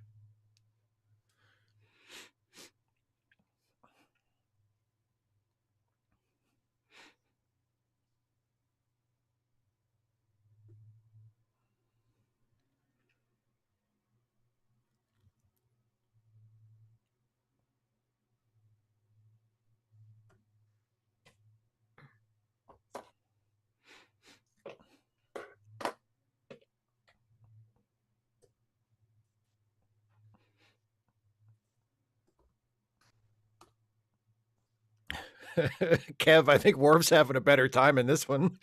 Kev, I think Worf's having a better time in this one.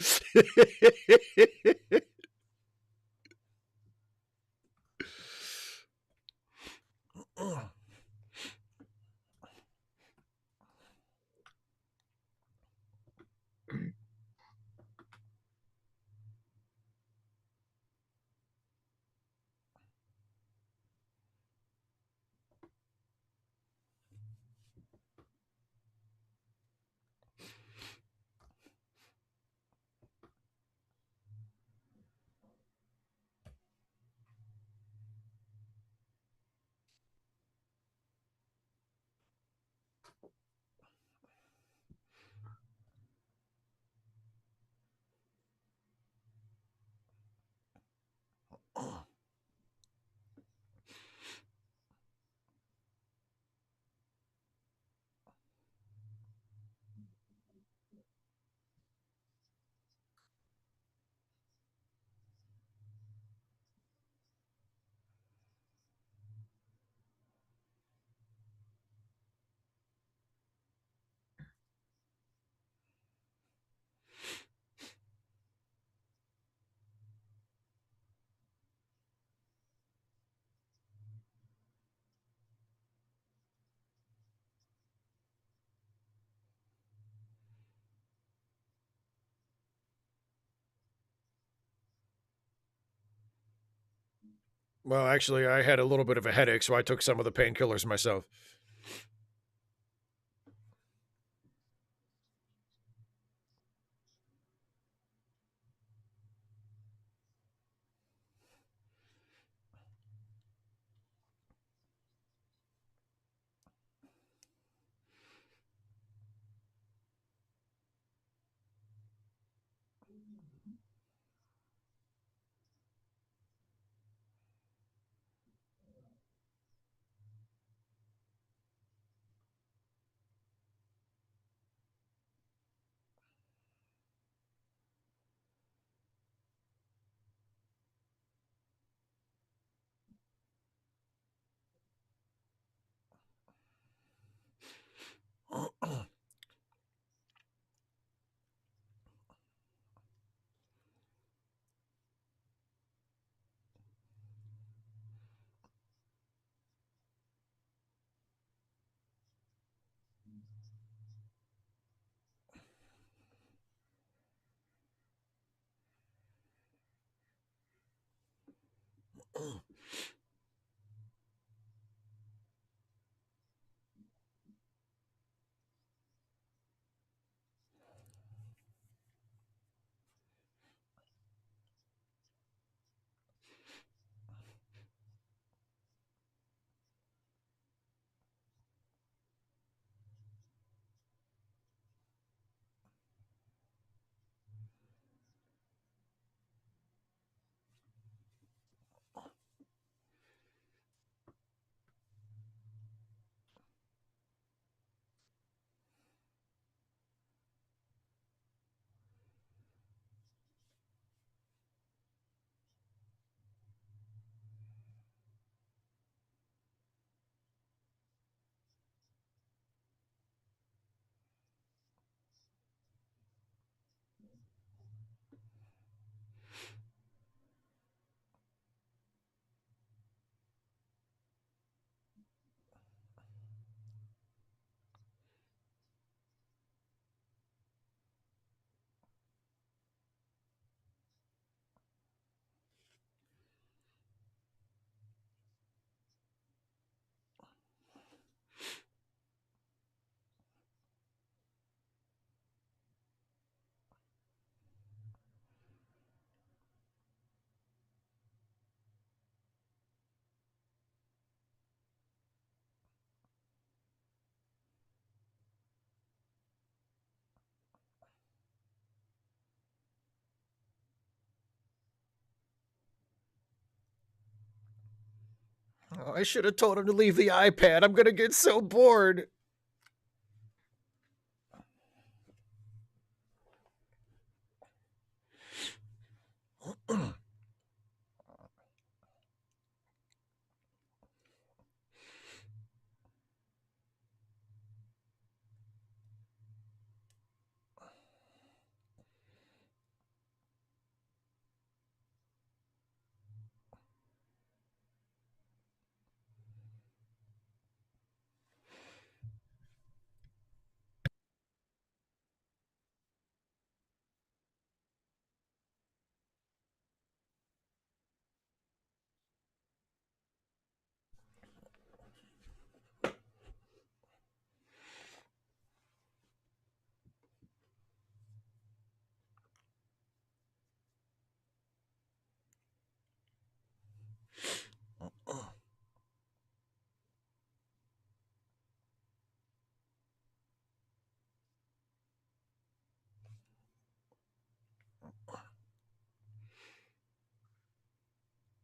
Well, actually, I had a little bit of a headache, so I took some of the painkillers myself. Oh, I should have told him to leave the iPad. I'm going to get so bored.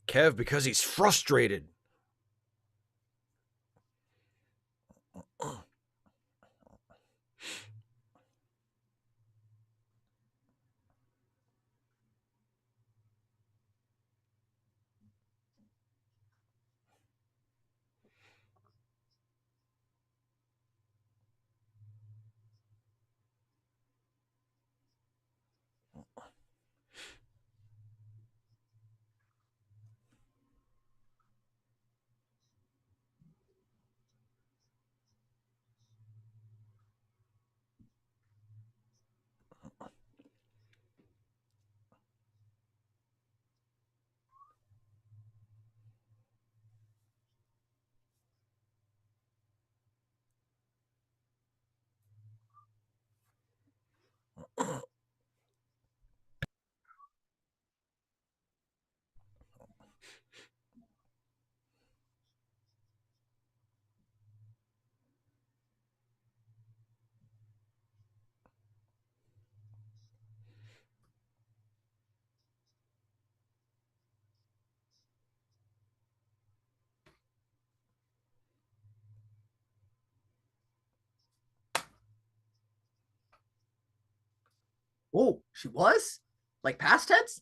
Kev, because he's frustrated. Oh, she was? Like past tense?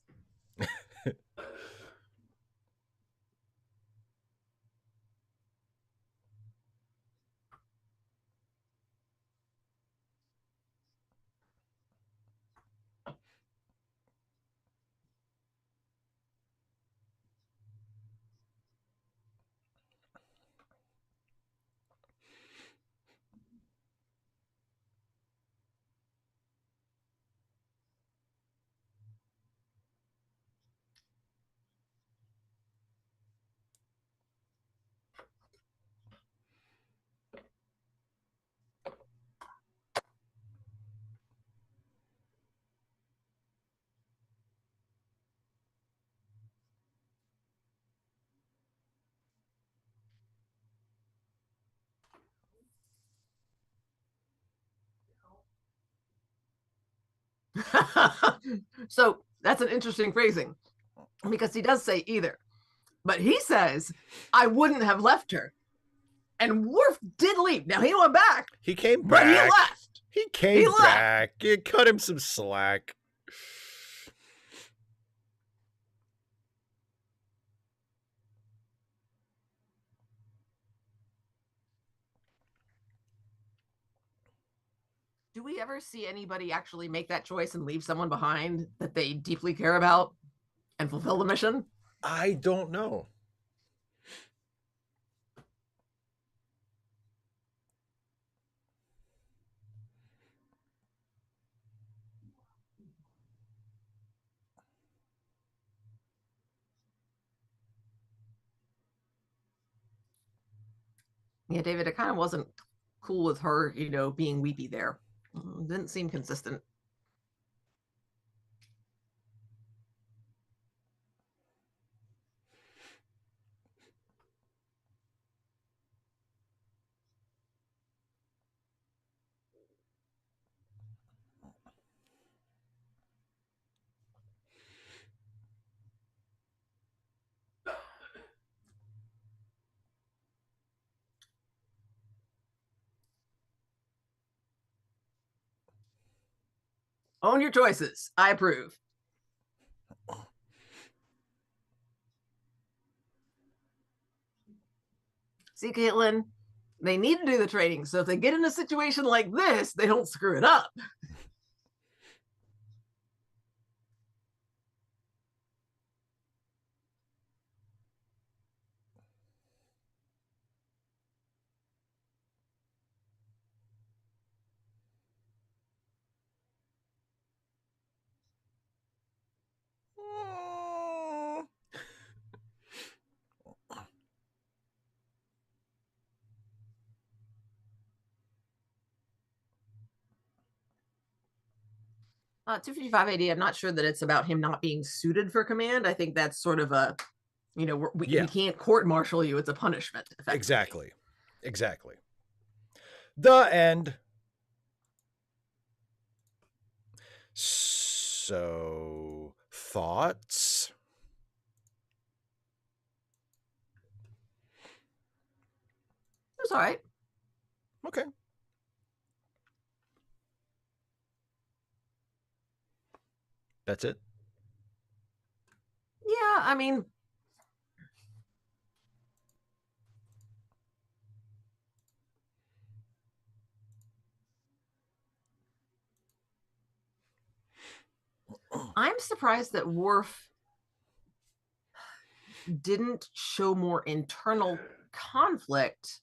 So that's an interesting phrasing because he does say either. But he says, I wouldn't have left her. And Worf did leave. Now he went back. He came back. But he left. He came back. You cut him some slack. Do we ever see anybody actually make that choice and leave someone behind that they deeply care about and fulfill the mission? I don't know. Yeah, David, it kind of wasn't cool with her, being weepy there. Didn't seem consistent. Own your choices. I approve. See, Caitlin, they need to do the training. So if they get in a situation like this, they don't screw it up. Uh, 255 AD, I'm not sure that it's about him not being suited for command. I think that's sort of a, you know, we can't court martial you. It's a punishment. Exactly. Exactly. The end. So, thoughts? It was all right. Okay. That's it? Yeah, I mean, I'm surprised that Worf didn't show more internal conflict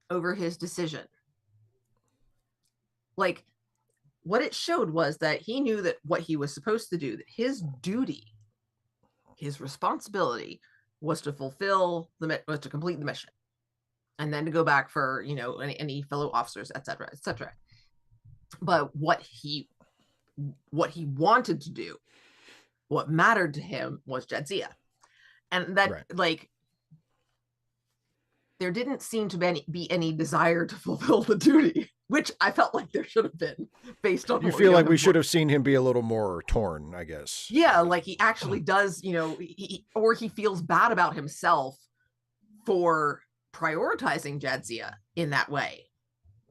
over his decision. Like, what it showed was that he knew that what he was supposed to do, that his duty, his responsibility was to fulfill was to complete the mission, and then to go back for, you know, any fellow officers, etc., etc. But what he wanted to do, what mattered to him, was Jadzia. And that, like, there didn't seem to be any desire to fulfill the duty, which I felt like there should have been, based on. You feel like we should have seen him be a little more torn, I guess. Yeah, like he actually does, you know, or he feels bad about himself for prioritizing Jadzia in that way,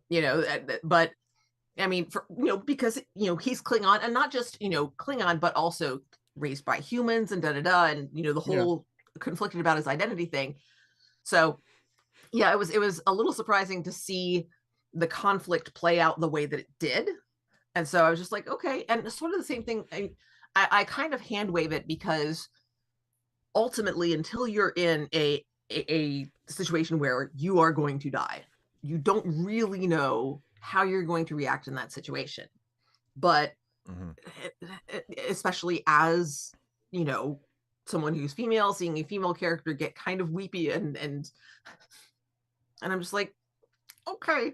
you know. But I mean, for, you know, because, you know, he's Klingon, and not just, you know, Klingon, but also raised by humans and and, you know, the whole conflicted about his identity thing. So yeah, it was a little surprising to see the conflict play out the way that it did. And so I was just like, okay. And sort of the same thing. I kind of hand wave it, because ultimately, until you're in a situation where you are going to die, you don't really know how you're going to react in that situation. But especially as, you know, someone who's female, seeing a female character get kind of weepy and I'm just like, okay,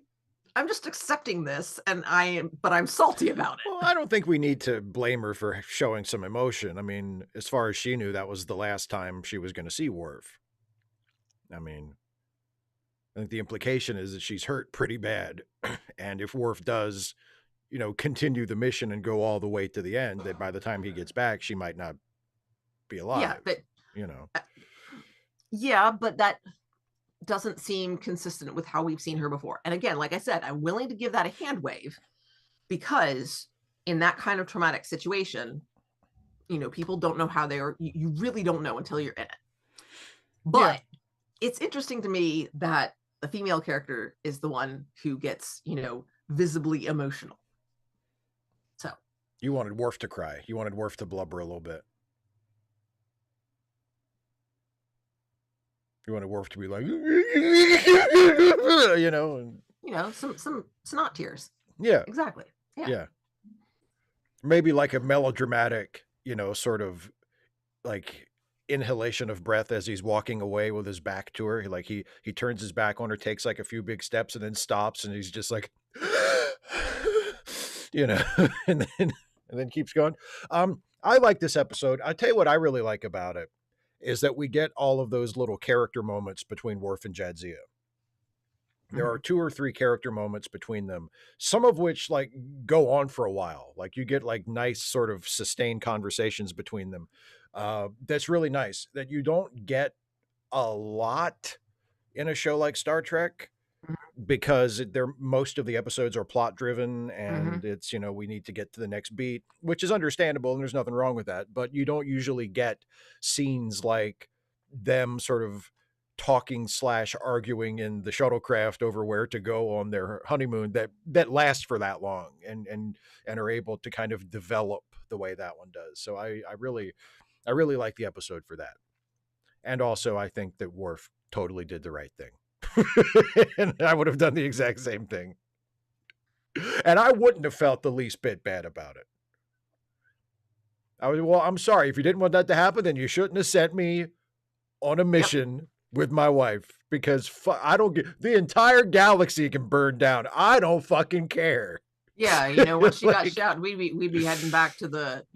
I'm just accepting this, but I'm salty about it. Well, I don't think we need to blame her for showing some emotion. I mean, as far as she knew, that was the last time she was going to see Worf. I mean, I think the implication is that she's hurt pretty bad. And if Worf does, you know, continue the mission and go all the way to the end, that by the time he gets back, she might not be alive. Yeah, but, you know. Yeah, but that doesn't seem consistent with how we've seen her before. And again, like I said, I'm willing to give that a hand wave, because in that kind of traumatic situation, you know, people don't know how they are. You really don't know until you're in it. But it's interesting to me that the female character is the one who gets, you know, visibly emotional. So you wanted Worf to cry. You wanted Worf to blubber a little bit. You wanted Worf to be like, you know, some snot tears. Yeah, exactly. Yeah. Maybe like a melodramatic, you know, sort of like inhalation of breath as he's walking away with his back to her. Like he turns his back on her, takes like a few big steps, and then stops, and he's just like, you know, and then keeps going. I like this episode. I tell you what I really like about it is that we get all of those little character moments between Worf and Jadzia. There are 2 or 3 character moments between them, some of which like go on for a while. Like you get like nice sort of sustained conversations between them. That's really nice, that you don't get a lot in a show like Star Trek. because most of the episodes are plot driven, Mm-hmm. and it's, we need to get to the next beat, which is understandable and there's nothing wrong with that, but you don't usually get scenes like them sort of talking slash arguing in the shuttlecraft over where to go on their honeymoon that last for that long and are able to kind of develop the way that one does. So I really like the episode for that. And also I think that Worf totally did the right thing. And I would have done the exact same thing. And I wouldn't have felt the least bit bad about it. I'm sorry. If you didn't want that to happen, then you shouldn't have sent me on a mission with my wife, because I don't get, the entire galaxy can burn down. I don't fucking care. Yeah, once she got shot, we'd be heading back to the,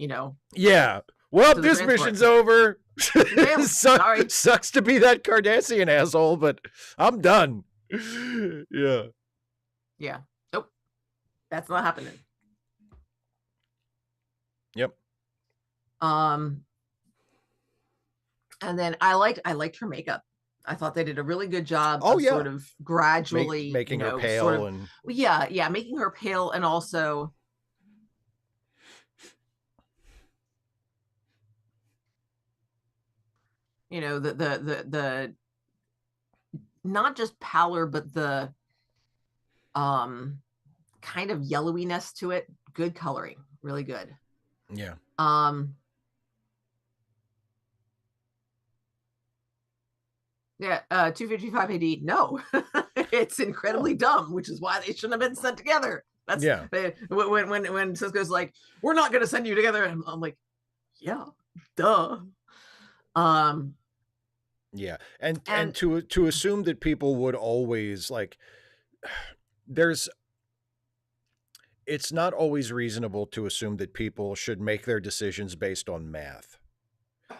Yeah. Well, this mission's over. Sorry. Sucks to be that Cardassian asshole, but I'm done. Yeah. Yeah. Nope. That's not happening. Yep. And then I liked her makeup. I thought they did a really good job of sort of gradually making her pale and making her pale, and also the not just pallor, but the kind of yellowiness to it. Good coloring, really good. Yeah. 255 AD. No, it's incredibly dumb, which is why they shouldn't have been sent together. That's when Sisko's like, we're not going to send you together, and I'm like, yeah, duh. Yeah, and to assume that people would always like, it's not always reasonable to assume that people should make their decisions based on math.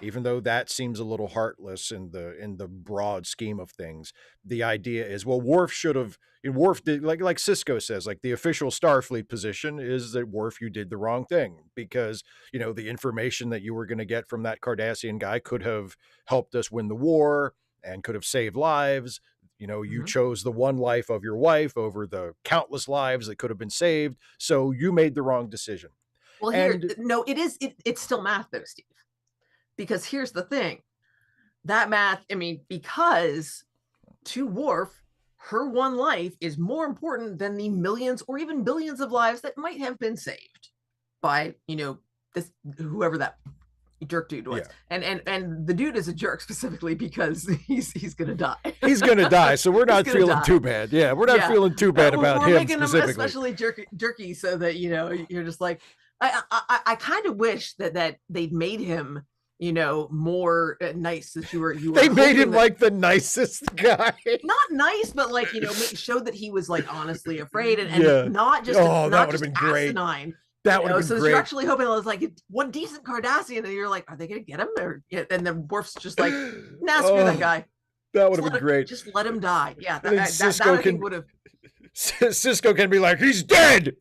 Even though that seems a little heartless in the broad scheme of things, the idea is, well, Worf did, like Sisko says, like the official Starfleet position is that Worf, you did the wrong thing, because the information that you were going to get from that Cardassian guy could have helped us win the war and could have saved lives. You chose the one life of your wife over the countless lives that could have been saved, so you made the wrong decision. Well, it's still math though, Steve. Because here's the thing, that math, because to Worf, her one life is more important than the millions or even billions of lives that might have been saved by, this, whoever that jerk dude was. Yeah. And the dude is a jerk specifically because he's going to die. He's going to die. So we're not feeling too bad. Yeah. We're not feeling too bad about him making specifically. Him especially jerky so that, you're just like, I kind of wish that they'd made him, more nice, that you were they made him like the nicest guy, not nice, but like showed that he was like honestly afraid, and not just that would have been great. Asinine, that would have been so great. You're actually hoping it was like one decent Cardassian, and you're like, are they gonna get him? And then Worf's just like, nah, screw that guy. That would have been great. Just let him die. Yeah, that I think would have. Sisko can be like, he's dead.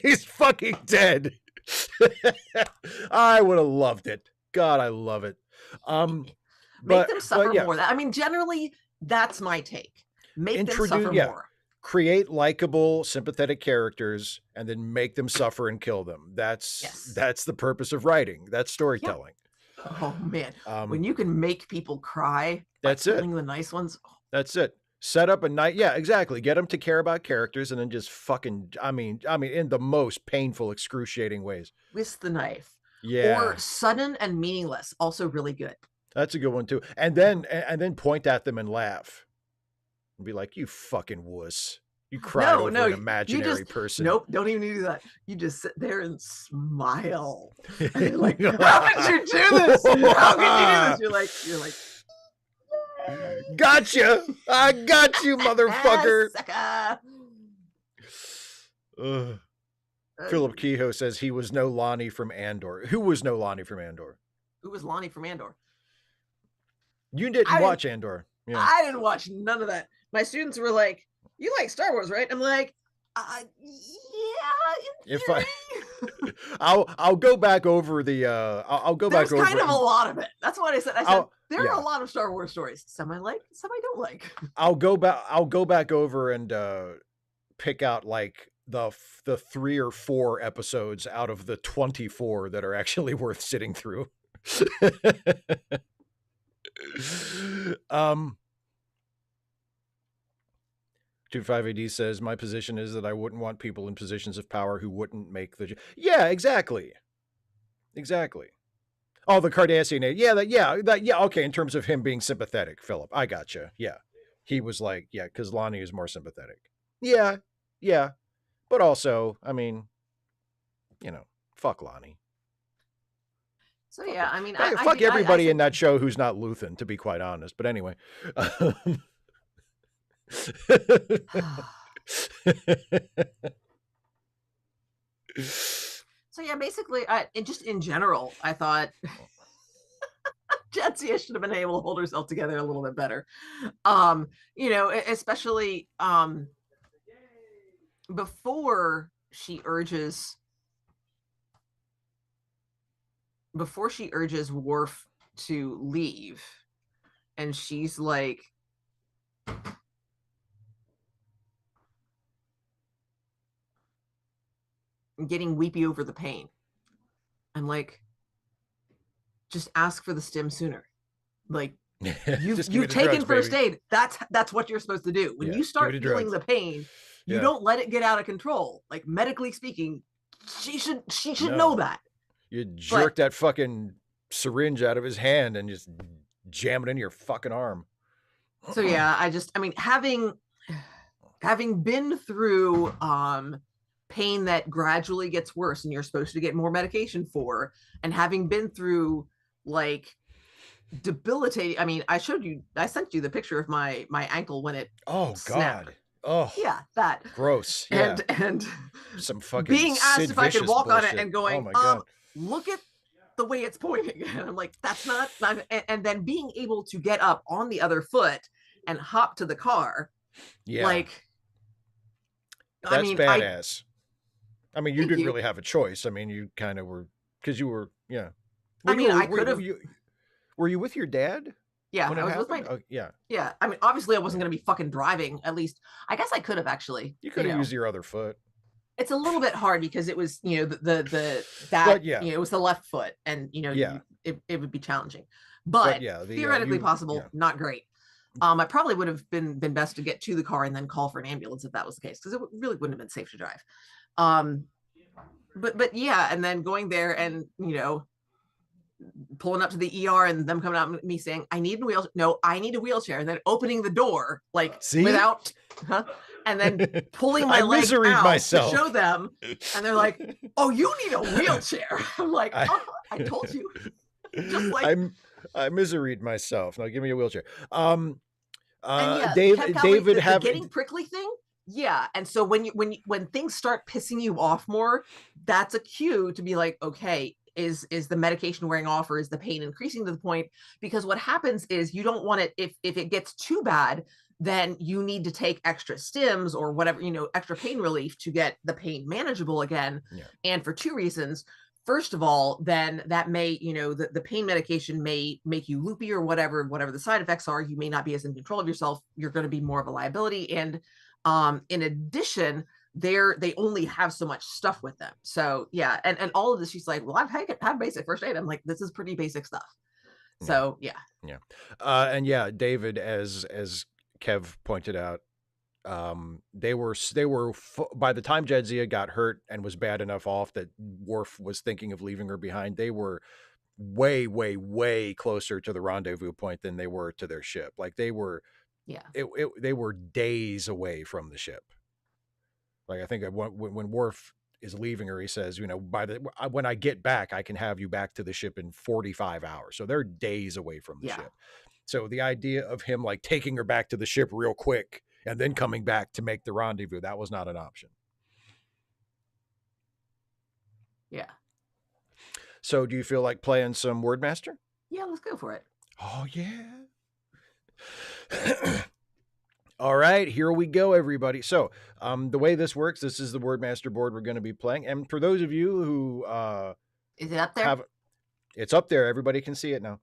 He's fucking dead. I would have loved it. God, I love it. Make them suffer more. Generally, that's my take. Make them suffer more. Create likable, sympathetic characters, and then make them suffer and kill them. That's the purpose of writing. That's storytelling. Yeah. Oh man, when you can make people cry, that's it. The nice ones. That's it. Set up a night. Yeah, exactly. Get them to care about characters, and then just fucking. I mean, in the most painful, excruciating ways. With the knife. Yeah. Or sudden and meaningless. Also really good. That's a good one too. And then point at them and laugh. And be like, you fucking wuss. You cried over an imaginary person. Nope, don't even do that. You just sit there and smile. And you're like, how could you do this? How could you do this? You're like gotcha. I got you, motherfucker. Philip Kehoe says he was no Lonnie from Andor. Who was no Lonnie from Andor? Who was Lonnie from Andor? You didn't watch Andor. Yeah. I didn't watch none of that. My students were like, you like Star Wars, right? I'm like, yeah. I'll go back over the I'll go There's back over kind of a lot of it. That's what I said. I said there are yeah. a lot of Star Wars stories. Some I like, some I don't like. I'll go back over and pick out like the 3 or 4 episodes out of the 24 that are actually worth sitting through. um 25AD says my position is that I wouldn't want people in positions of power who wouldn't make the yeah, exactly. Exactly. Oh, the Cardassian. Yeah, okay, in terms of him being sympathetic, Philip. I gotcha. Yeah. He was like, yeah, because Lonnie is more sympathetic. Yeah, yeah. But also, I mean, fuck Lonnie. So yeah, I mean, Fuck everybody in that show who's not Luthen, to be quite honest. But anyway. So yeah, basically, just in general, I thought Jetsia should have been able to hold herself together a little bit better. Especially before she urges Worf to leave, and she's like, getting weepy over the pain. I'm like, just ask for the stim sooner. Like, you've taken first aid. That's what you're supposed to do. When you start feeling the pain, you don't let it get out of control. Like, medically speaking, she should know that. You jerk that fucking syringe out of his hand and just jam it in your fucking arm. So yeah, I mean, having been through pain that gradually gets worse and you're supposed to get more medication for, and having been through like debilitating, I mean, I sent you the picture of my ankle when it snapped. God. Oh yeah, that gross. Yeah. And some fucking being asked Sid if I could walk bullshit on it and going, oh my God. Look at the way it's pointing. And I'm like, that's not and then being able to get up on the other foot and hop to the car. Yeah. Like, that's badass. I mean, you didn't really have a choice. I mean, you kind of were, because you were, yeah. I could have. Were you with your dad? Yeah, I was with my. Yeah. Yeah, I mean, obviously, I wasn't going to be fucking driving. At least, I guess I could have actually. You could have used your other foot. It's a little bit hard because it was, it was the left foot, and it would be challenging, but theoretically possible. Yeah. Not great. I probably would have been best to get to the car and then call for an ambulance if that was the case, because it really wouldn't have been safe to drive. But yeah, and then going there and pulling up to the ER and them coming out and me saying, I need a wheelchair, and then opening the door without, and then pulling my leg out to show them, and they're like, oh, you need a wheelchair. I'm like, I told you. Just like, I miseried myself. Now give me a wheelchair. David having getting prickly thing. Yeah, and so when things start pissing you off more, that's a cue to be like, okay, is the medication wearing off, or is the pain increasing to the point? Because what happens is you don't want it, if it gets too bad, then you need to take extra stims or whatever, extra pain relief to get the pain manageable again. Yeah. And for 2 reasons. First of all, then that may, the pain medication may make you loopy or whatever the side effects are. You may not be as in control of yourself. You're going to be more of a liability. And in addition, they only have so much stuff with them. So yeah, and all of this, she's like, well, I've had basic first aid. I'm like, this is pretty basic stuff. So yeah. And yeah, David, as Kev pointed out, they were by the time Jadzia got hurt and was bad enough off that Worf was thinking of leaving her behind, they were way, way, way closer to the rendezvous point than they were to their ship. Like they were, they were days away from the ship. Like I think when Worf is leaving her, he says, when I get back, I can have you back to the ship in 45 hours. So they're days away from the ship. So the idea of him like taking her back to the ship real quick and then coming back to make the rendezvous, that was not an option. Yeah. So do you feel like playing some Wordmaster? Yeah, let's go for it. Oh, yeah. All right, here we go, everybody. So the way this works, this is the Wordmaster board we're going to be playing. And for those of you who Is it up there? it's up there. Everybody can see it now.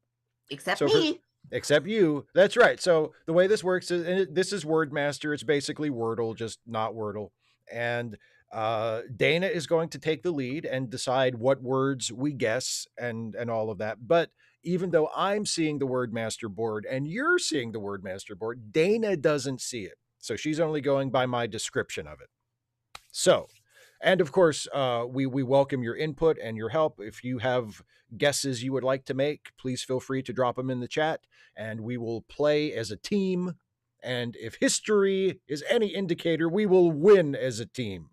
Except So me. except you. That's right. So the way this works is, and this is Wordmaster. It's basically Wordle, just not Wordle. And Dana is going to take the lead and decide what words we guess and all of that. But even though I'm seeing the Wordmaster board and you're seeing the Wordmaster board, Dana doesn't see it. So she's only going by my description of it. So, and of course, we welcome your input and your help. If you have guesses you would like to make, please feel free to drop them in the chat, and we will play as a team. And if history is any indicator, we will win as a team,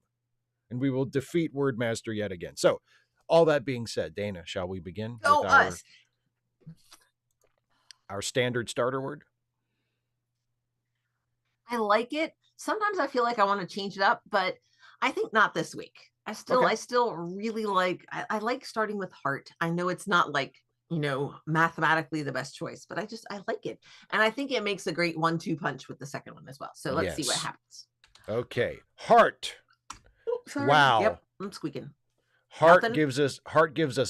and we will defeat Wordmaster yet again. So, all that being said, Dana, shall we begin Go with us. our standard starter word? I like it. Sometimes I feel like I want to change it up, but I think not this week. I still really like, I like starting with heart. I know it's not like, mathematically the best choice, but I like it. And I think it makes a great 1-2 punch with the second one as well. So let's see what happens. Okay. Heart. Sorry. Wow. Yep. I'm squeaking. Heart gives us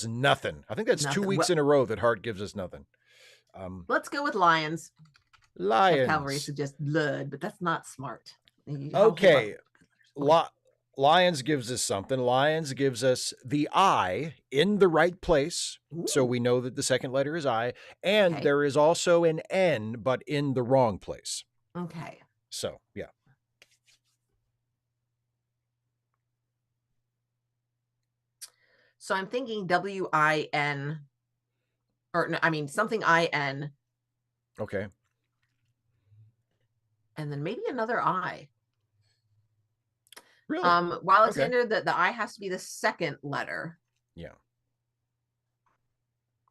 nothing. I think that's nothing. 2 weeks in a row that heart gives us nothing. Let's go with lions. Lions. Cavalry suggests blood, but that's not smart. Okay. Lions gives us something. Lions gives us the I in the right place. Ooh. So we know that the second letter is I. And there is also an N, but in the wrong place. Okay. So, yeah. So I'm thinking W-I-N, or no, I mean something I-N. Okay. And then maybe another I. Really? While it's in there, the I has to be the second letter. Yeah.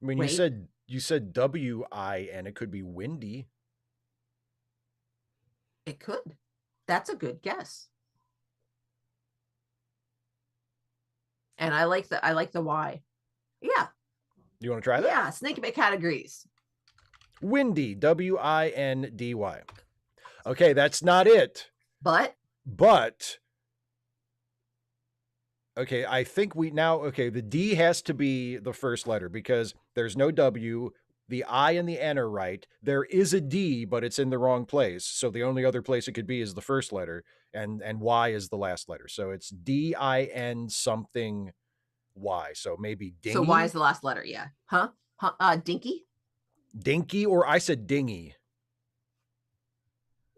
I mean, you said W-I-N. It could be windy. It could. That's a good guess. And I like the Y. Yeah. You want to try that? Yeah. Snake bit categories. Windy. W-I-N-D-Y. Okay, that's not it. But. Okay, I think the D has to be the first letter because there's no W. The I and the N are right. There is a D, but it's in the wrong place. So the only other place it could be is the first letter, and Y is the last letter. So it's D-I-N something Y. So maybe dingy. So Y is the last letter, yeah. Huh? Dinky? Dinky, or I said dingy.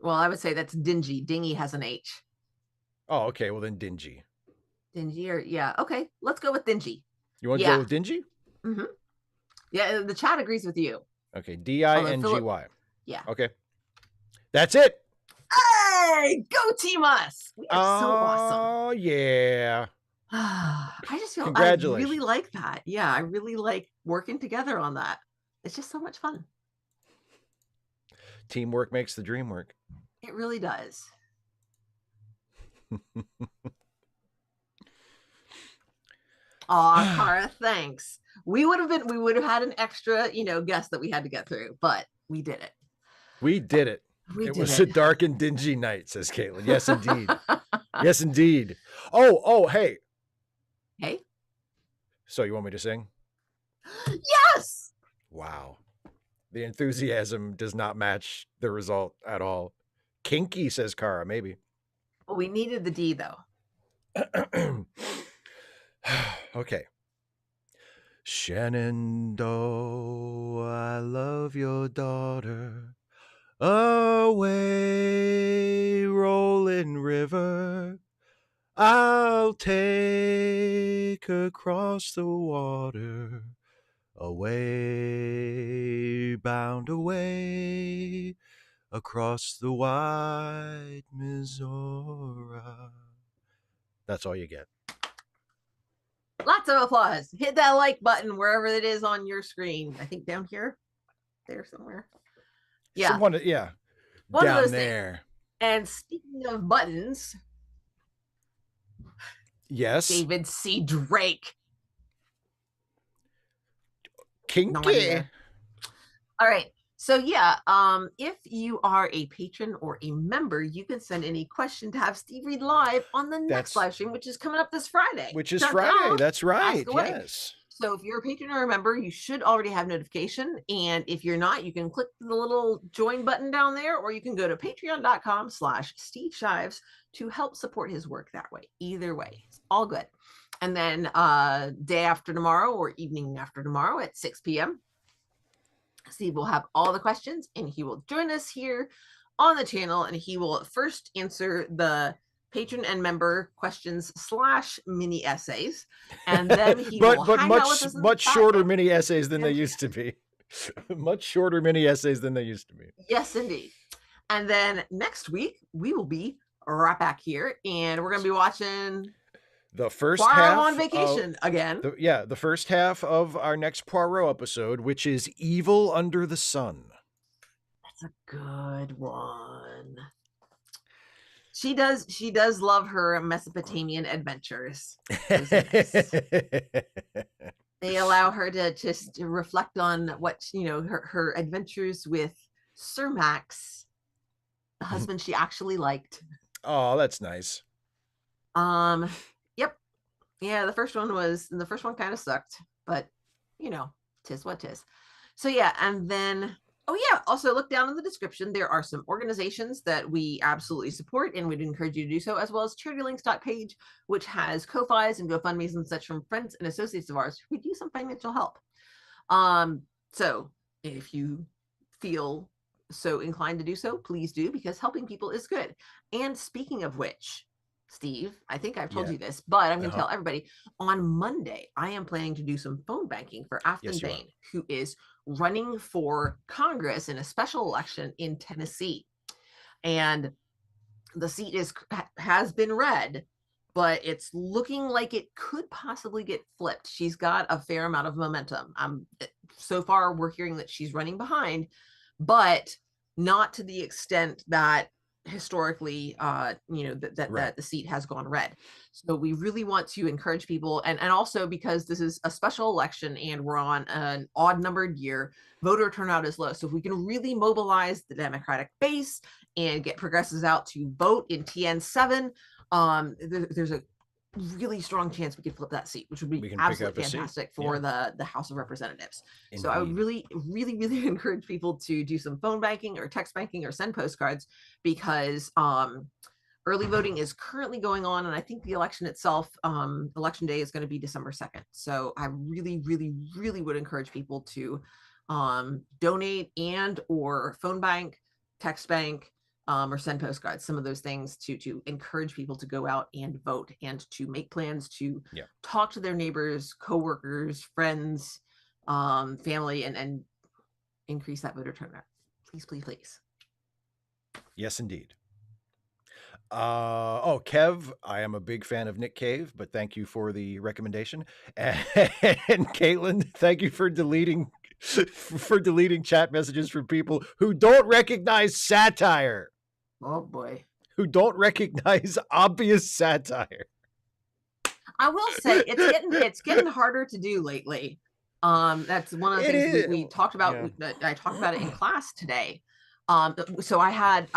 Well, I would say that's dingy. Dingy has an H. Oh, okay. Well, then dingy. Dingy, or yeah. Okay, let's go with dingy. You want to go with dingy? Mm-hmm. Yeah, the chat agrees with you. Okay, D-I-N-G-Y. Yeah. Okay. That's it. Hey, go team us. We are so awesome. Oh, yeah. I just feel I really like that. Yeah, I really like working together on that. It's just so much fun. Teamwork makes the dream work. It really does. Aw, Cara, thanks. We would have had an extra, guest that we had to get through, but we did it. We did it. It was a dark and dingy night, says Caitlin. Yes, indeed. Yes, indeed. Oh, hey. Hey. So you want me to sing? Yes. Wow. The enthusiasm does not match the result at all. Kinky, says Cara, maybe. Well, we needed the D, though. Okay. Shenandoah, I love your daughter. Away, rolling river, I'll take her across the water. Away, bound away, across the wide Missouri. That's all you get. Lots of applause. Hit that like button wherever it is on your screen. I think down here, there somewhere. Yeah. One down there. Things. And speaking of buttons. Yes. David C. Drake. Kinky. All right. So yeah, if you are a patron or a member, you can send any question to have Steve read live on the next That's live stream, which is coming up this Friday. which is Dun, dun. Friday. That's Ask right. away. Yes. So if you're a patron or a member, you should already have notification. And if you're not, you can click the little join button down there, or you can go to patreon.com/Steve Shives to help support his work that way. Either way, it's all good. And then day after tomorrow or evening after tomorrow at 6 p.m., Steve will have all the questions and he will join us here on the channel, and he will first answer the patron and member questions / mini essays, and then he will but hang out with us in the much chat shorter and, mini essays than they used to be. Much shorter mini essays than they used to be. yes, indeed. And then next week we will be right back here, and we're going to be watching The first Poirot half on vacation again. The first half of our next Poirot episode, which is Evil Under the Sun. That's a good one. She does love her Mesopotamian adventures. They allow her to just reflect on what, her adventures with Sir Max, the husband she actually liked. Oh, that's nice. Yep. Yeah, the first one kind of sucked, but tis what tis. So yeah, and then also look down in the description. There are some organizations that we absolutely support and we'd encourage you to do so, as well as charitylinks.page, which has Ko-Fis and GoFundMe's and such from friends and associates of ours who do some financial help. So if you feel so inclined to do so, please do, because helping people is good. And speaking of which, Steve, I think I've told you this, but I'm going to tell everybody. On Monday, I am planning to do some phone banking for Afton Bain, who is running for Congress in a special election in Tennessee. And the seat has been read, but it's looking like it could possibly get flipped. She's got a fair amount of momentum. So far, we're hearing that she's running behind, but not to the extent that historically that the seat has gone red. So we really want to encourage people, and also because this is a special election and we're on an odd numbered year, voter turnout is low. So if we can really mobilize the Democratic base and get progressives out to vote in TN7, there's a really strong chance we could flip that seat, which would be absolutely fantastic for the House of Representatives. Indeed. So I would really, really, really encourage people to do some phone banking or text banking or send postcards, because early voting is currently going on, and I think the election itself, election day, is going to be December 2nd. So I really, really, really would encourage people to donate and or phone bank, text bank, or send postcards, some of those things to encourage people to go out and vote, and to make plans to talk to their neighbors, coworkers, friends, family, and increase that voter turnout. Please, please, please. Yes, indeed. Kev, I am a big fan of Nick Cave, but thank you for the recommendation. And Caitlin, thank you for deleting chat messages from people who don't recognize satire. Oh boy. Who don't recognize obvious satire. I will say it's getting harder to do lately. That's one of the things we talked about. I talked about it in class today. So I had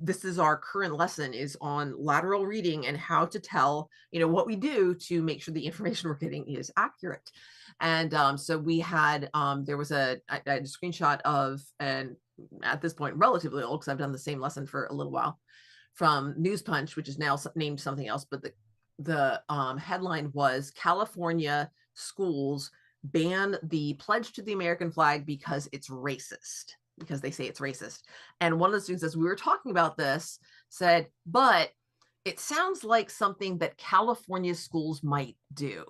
this is our current lesson, is on lateral reading and how to tell, what we do to make sure the information we're getting is accurate. And so we had there was I had a screenshot of, and at this point relatively old, because I've done the same lesson for a little while, from News Punch, which is now named something else, but the headline was California schools ban the pledge to the American flag because it's racist, because they say it's racist. And one of the students, as we were talking about this, said, but it sounds like something that California schools might do,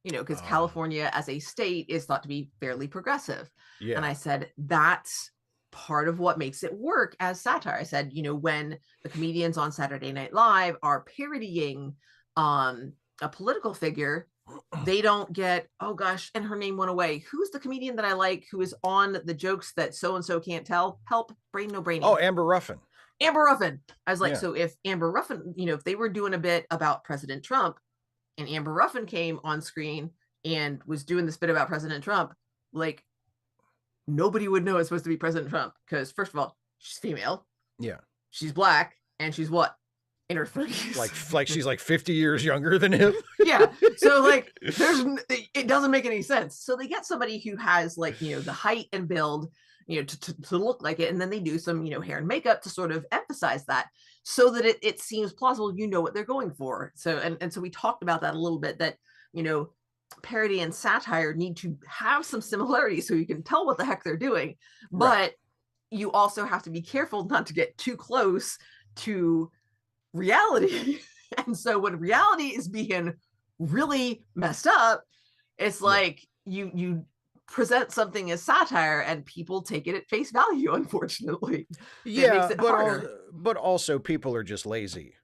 because California as a state is thought to be fairly progressive. Yeah. And I said, that's part of what makes it work as satire. I said, when the comedians on Saturday Night Live are parodying a political figure, they don't get, oh gosh, and her name went away. Who's the comedian that I like who is on the jokes that so-and-so can't tell? Help, brain no brainy. Oh, Amber Ruffin. Amber Ruffin. I was like, so if Amber Ruffin, if they were doing a bit about President Trump and Amber Ruffin came on screen and was doing this bit about President Trump, like, nobody would know it's supposed to be President Trump because, first of all, she's female, Yeah. she's black, and she's what? In her 30s. Like she's like 50 years younger than him. Yeah. So like it doesn't make any sense. So they get somebody who has like, the height and build, to look like it. And then they do some, hair and makeup to sort of emphasize that so that it seems plausible, what they're going for. So, and so we talked about that a little bit, that, parody and satire need to have some similarities so you can tell what the heck they're doing. But Right. you also have to be careful not to get too close to reality. And so when reality is being really messed up, it's like you present something as satire and people take it at face value, unfortunately. It makes it harder. But also people are just lazy.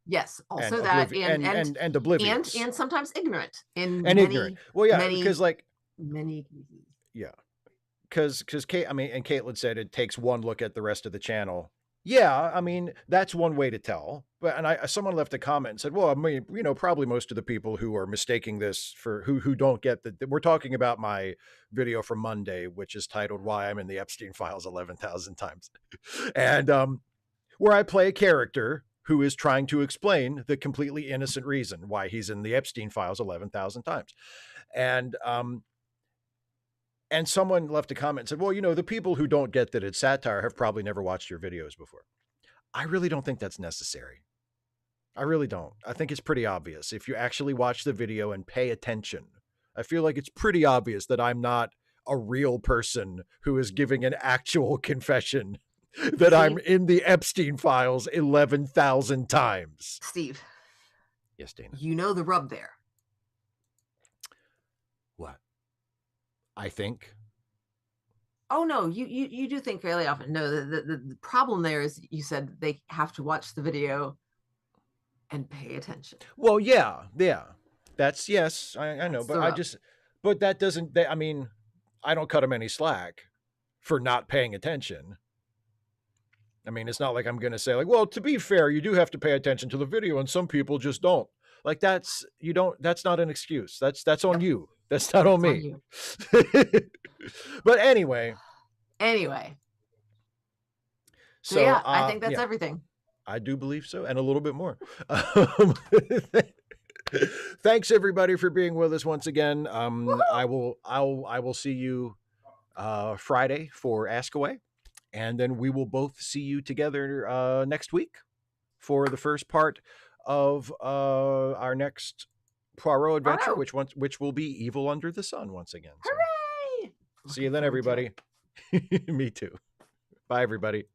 Yes, also and that and oblivious and sometimes ignorant in and many, ignorant. Well, yeah, because like many cases. Yeah, because Kate, I mean, and Caitlin said it takes one look at the rest of the channel. Yeah, I mean that's one way to tell. But someone left a comment and said, "Well, I mean, probably most of the people who are mistaking this for who don't get that we're talking about my video from Monday, which is titled 'Why I'm in the Epstein Files 11,000 Times,' and where I play a character who is trying to explain the completely innocent reason why he's in the Epstein Files 11,000 times, and someone left a comment and said, well, the people who don't get that it's satire have probably never watched your videos before. I really don't think that's necessary. I really don't. I think it's pretty obvious. If you actually watch the video and pay attention, I feel like it's pretty obvious that I'm not a real person who is giving an actual confession that I'm in the Epstein Files 11,000 times. Steve. Yes, Dana. You know the rub there. What? I think. Oh no, you do think fairly often. No, the problem there is you said they have to watch the video and pay attention. Well, yeah. That's yes, I know, but that doesn't. I mean, I don't cut them any slack for not paying attention. I mean, it's not like I'm going to say like, well, to be fair, you do have to pay attention to the video, and some people just don't. Like that's not an excuse. That's on you. That's not on me. But anyway. So yeah, I think that's everything. I do believe so, and a little bit more. Thanks everybody for being with us once again. I will see you Friday for Ask Away, and then we will both see you together next week for the first part of our next Poirot adventure, which will be Evil Under the Sun once again. So, hooray! See you then, everybody. Me too. Bye, everybody.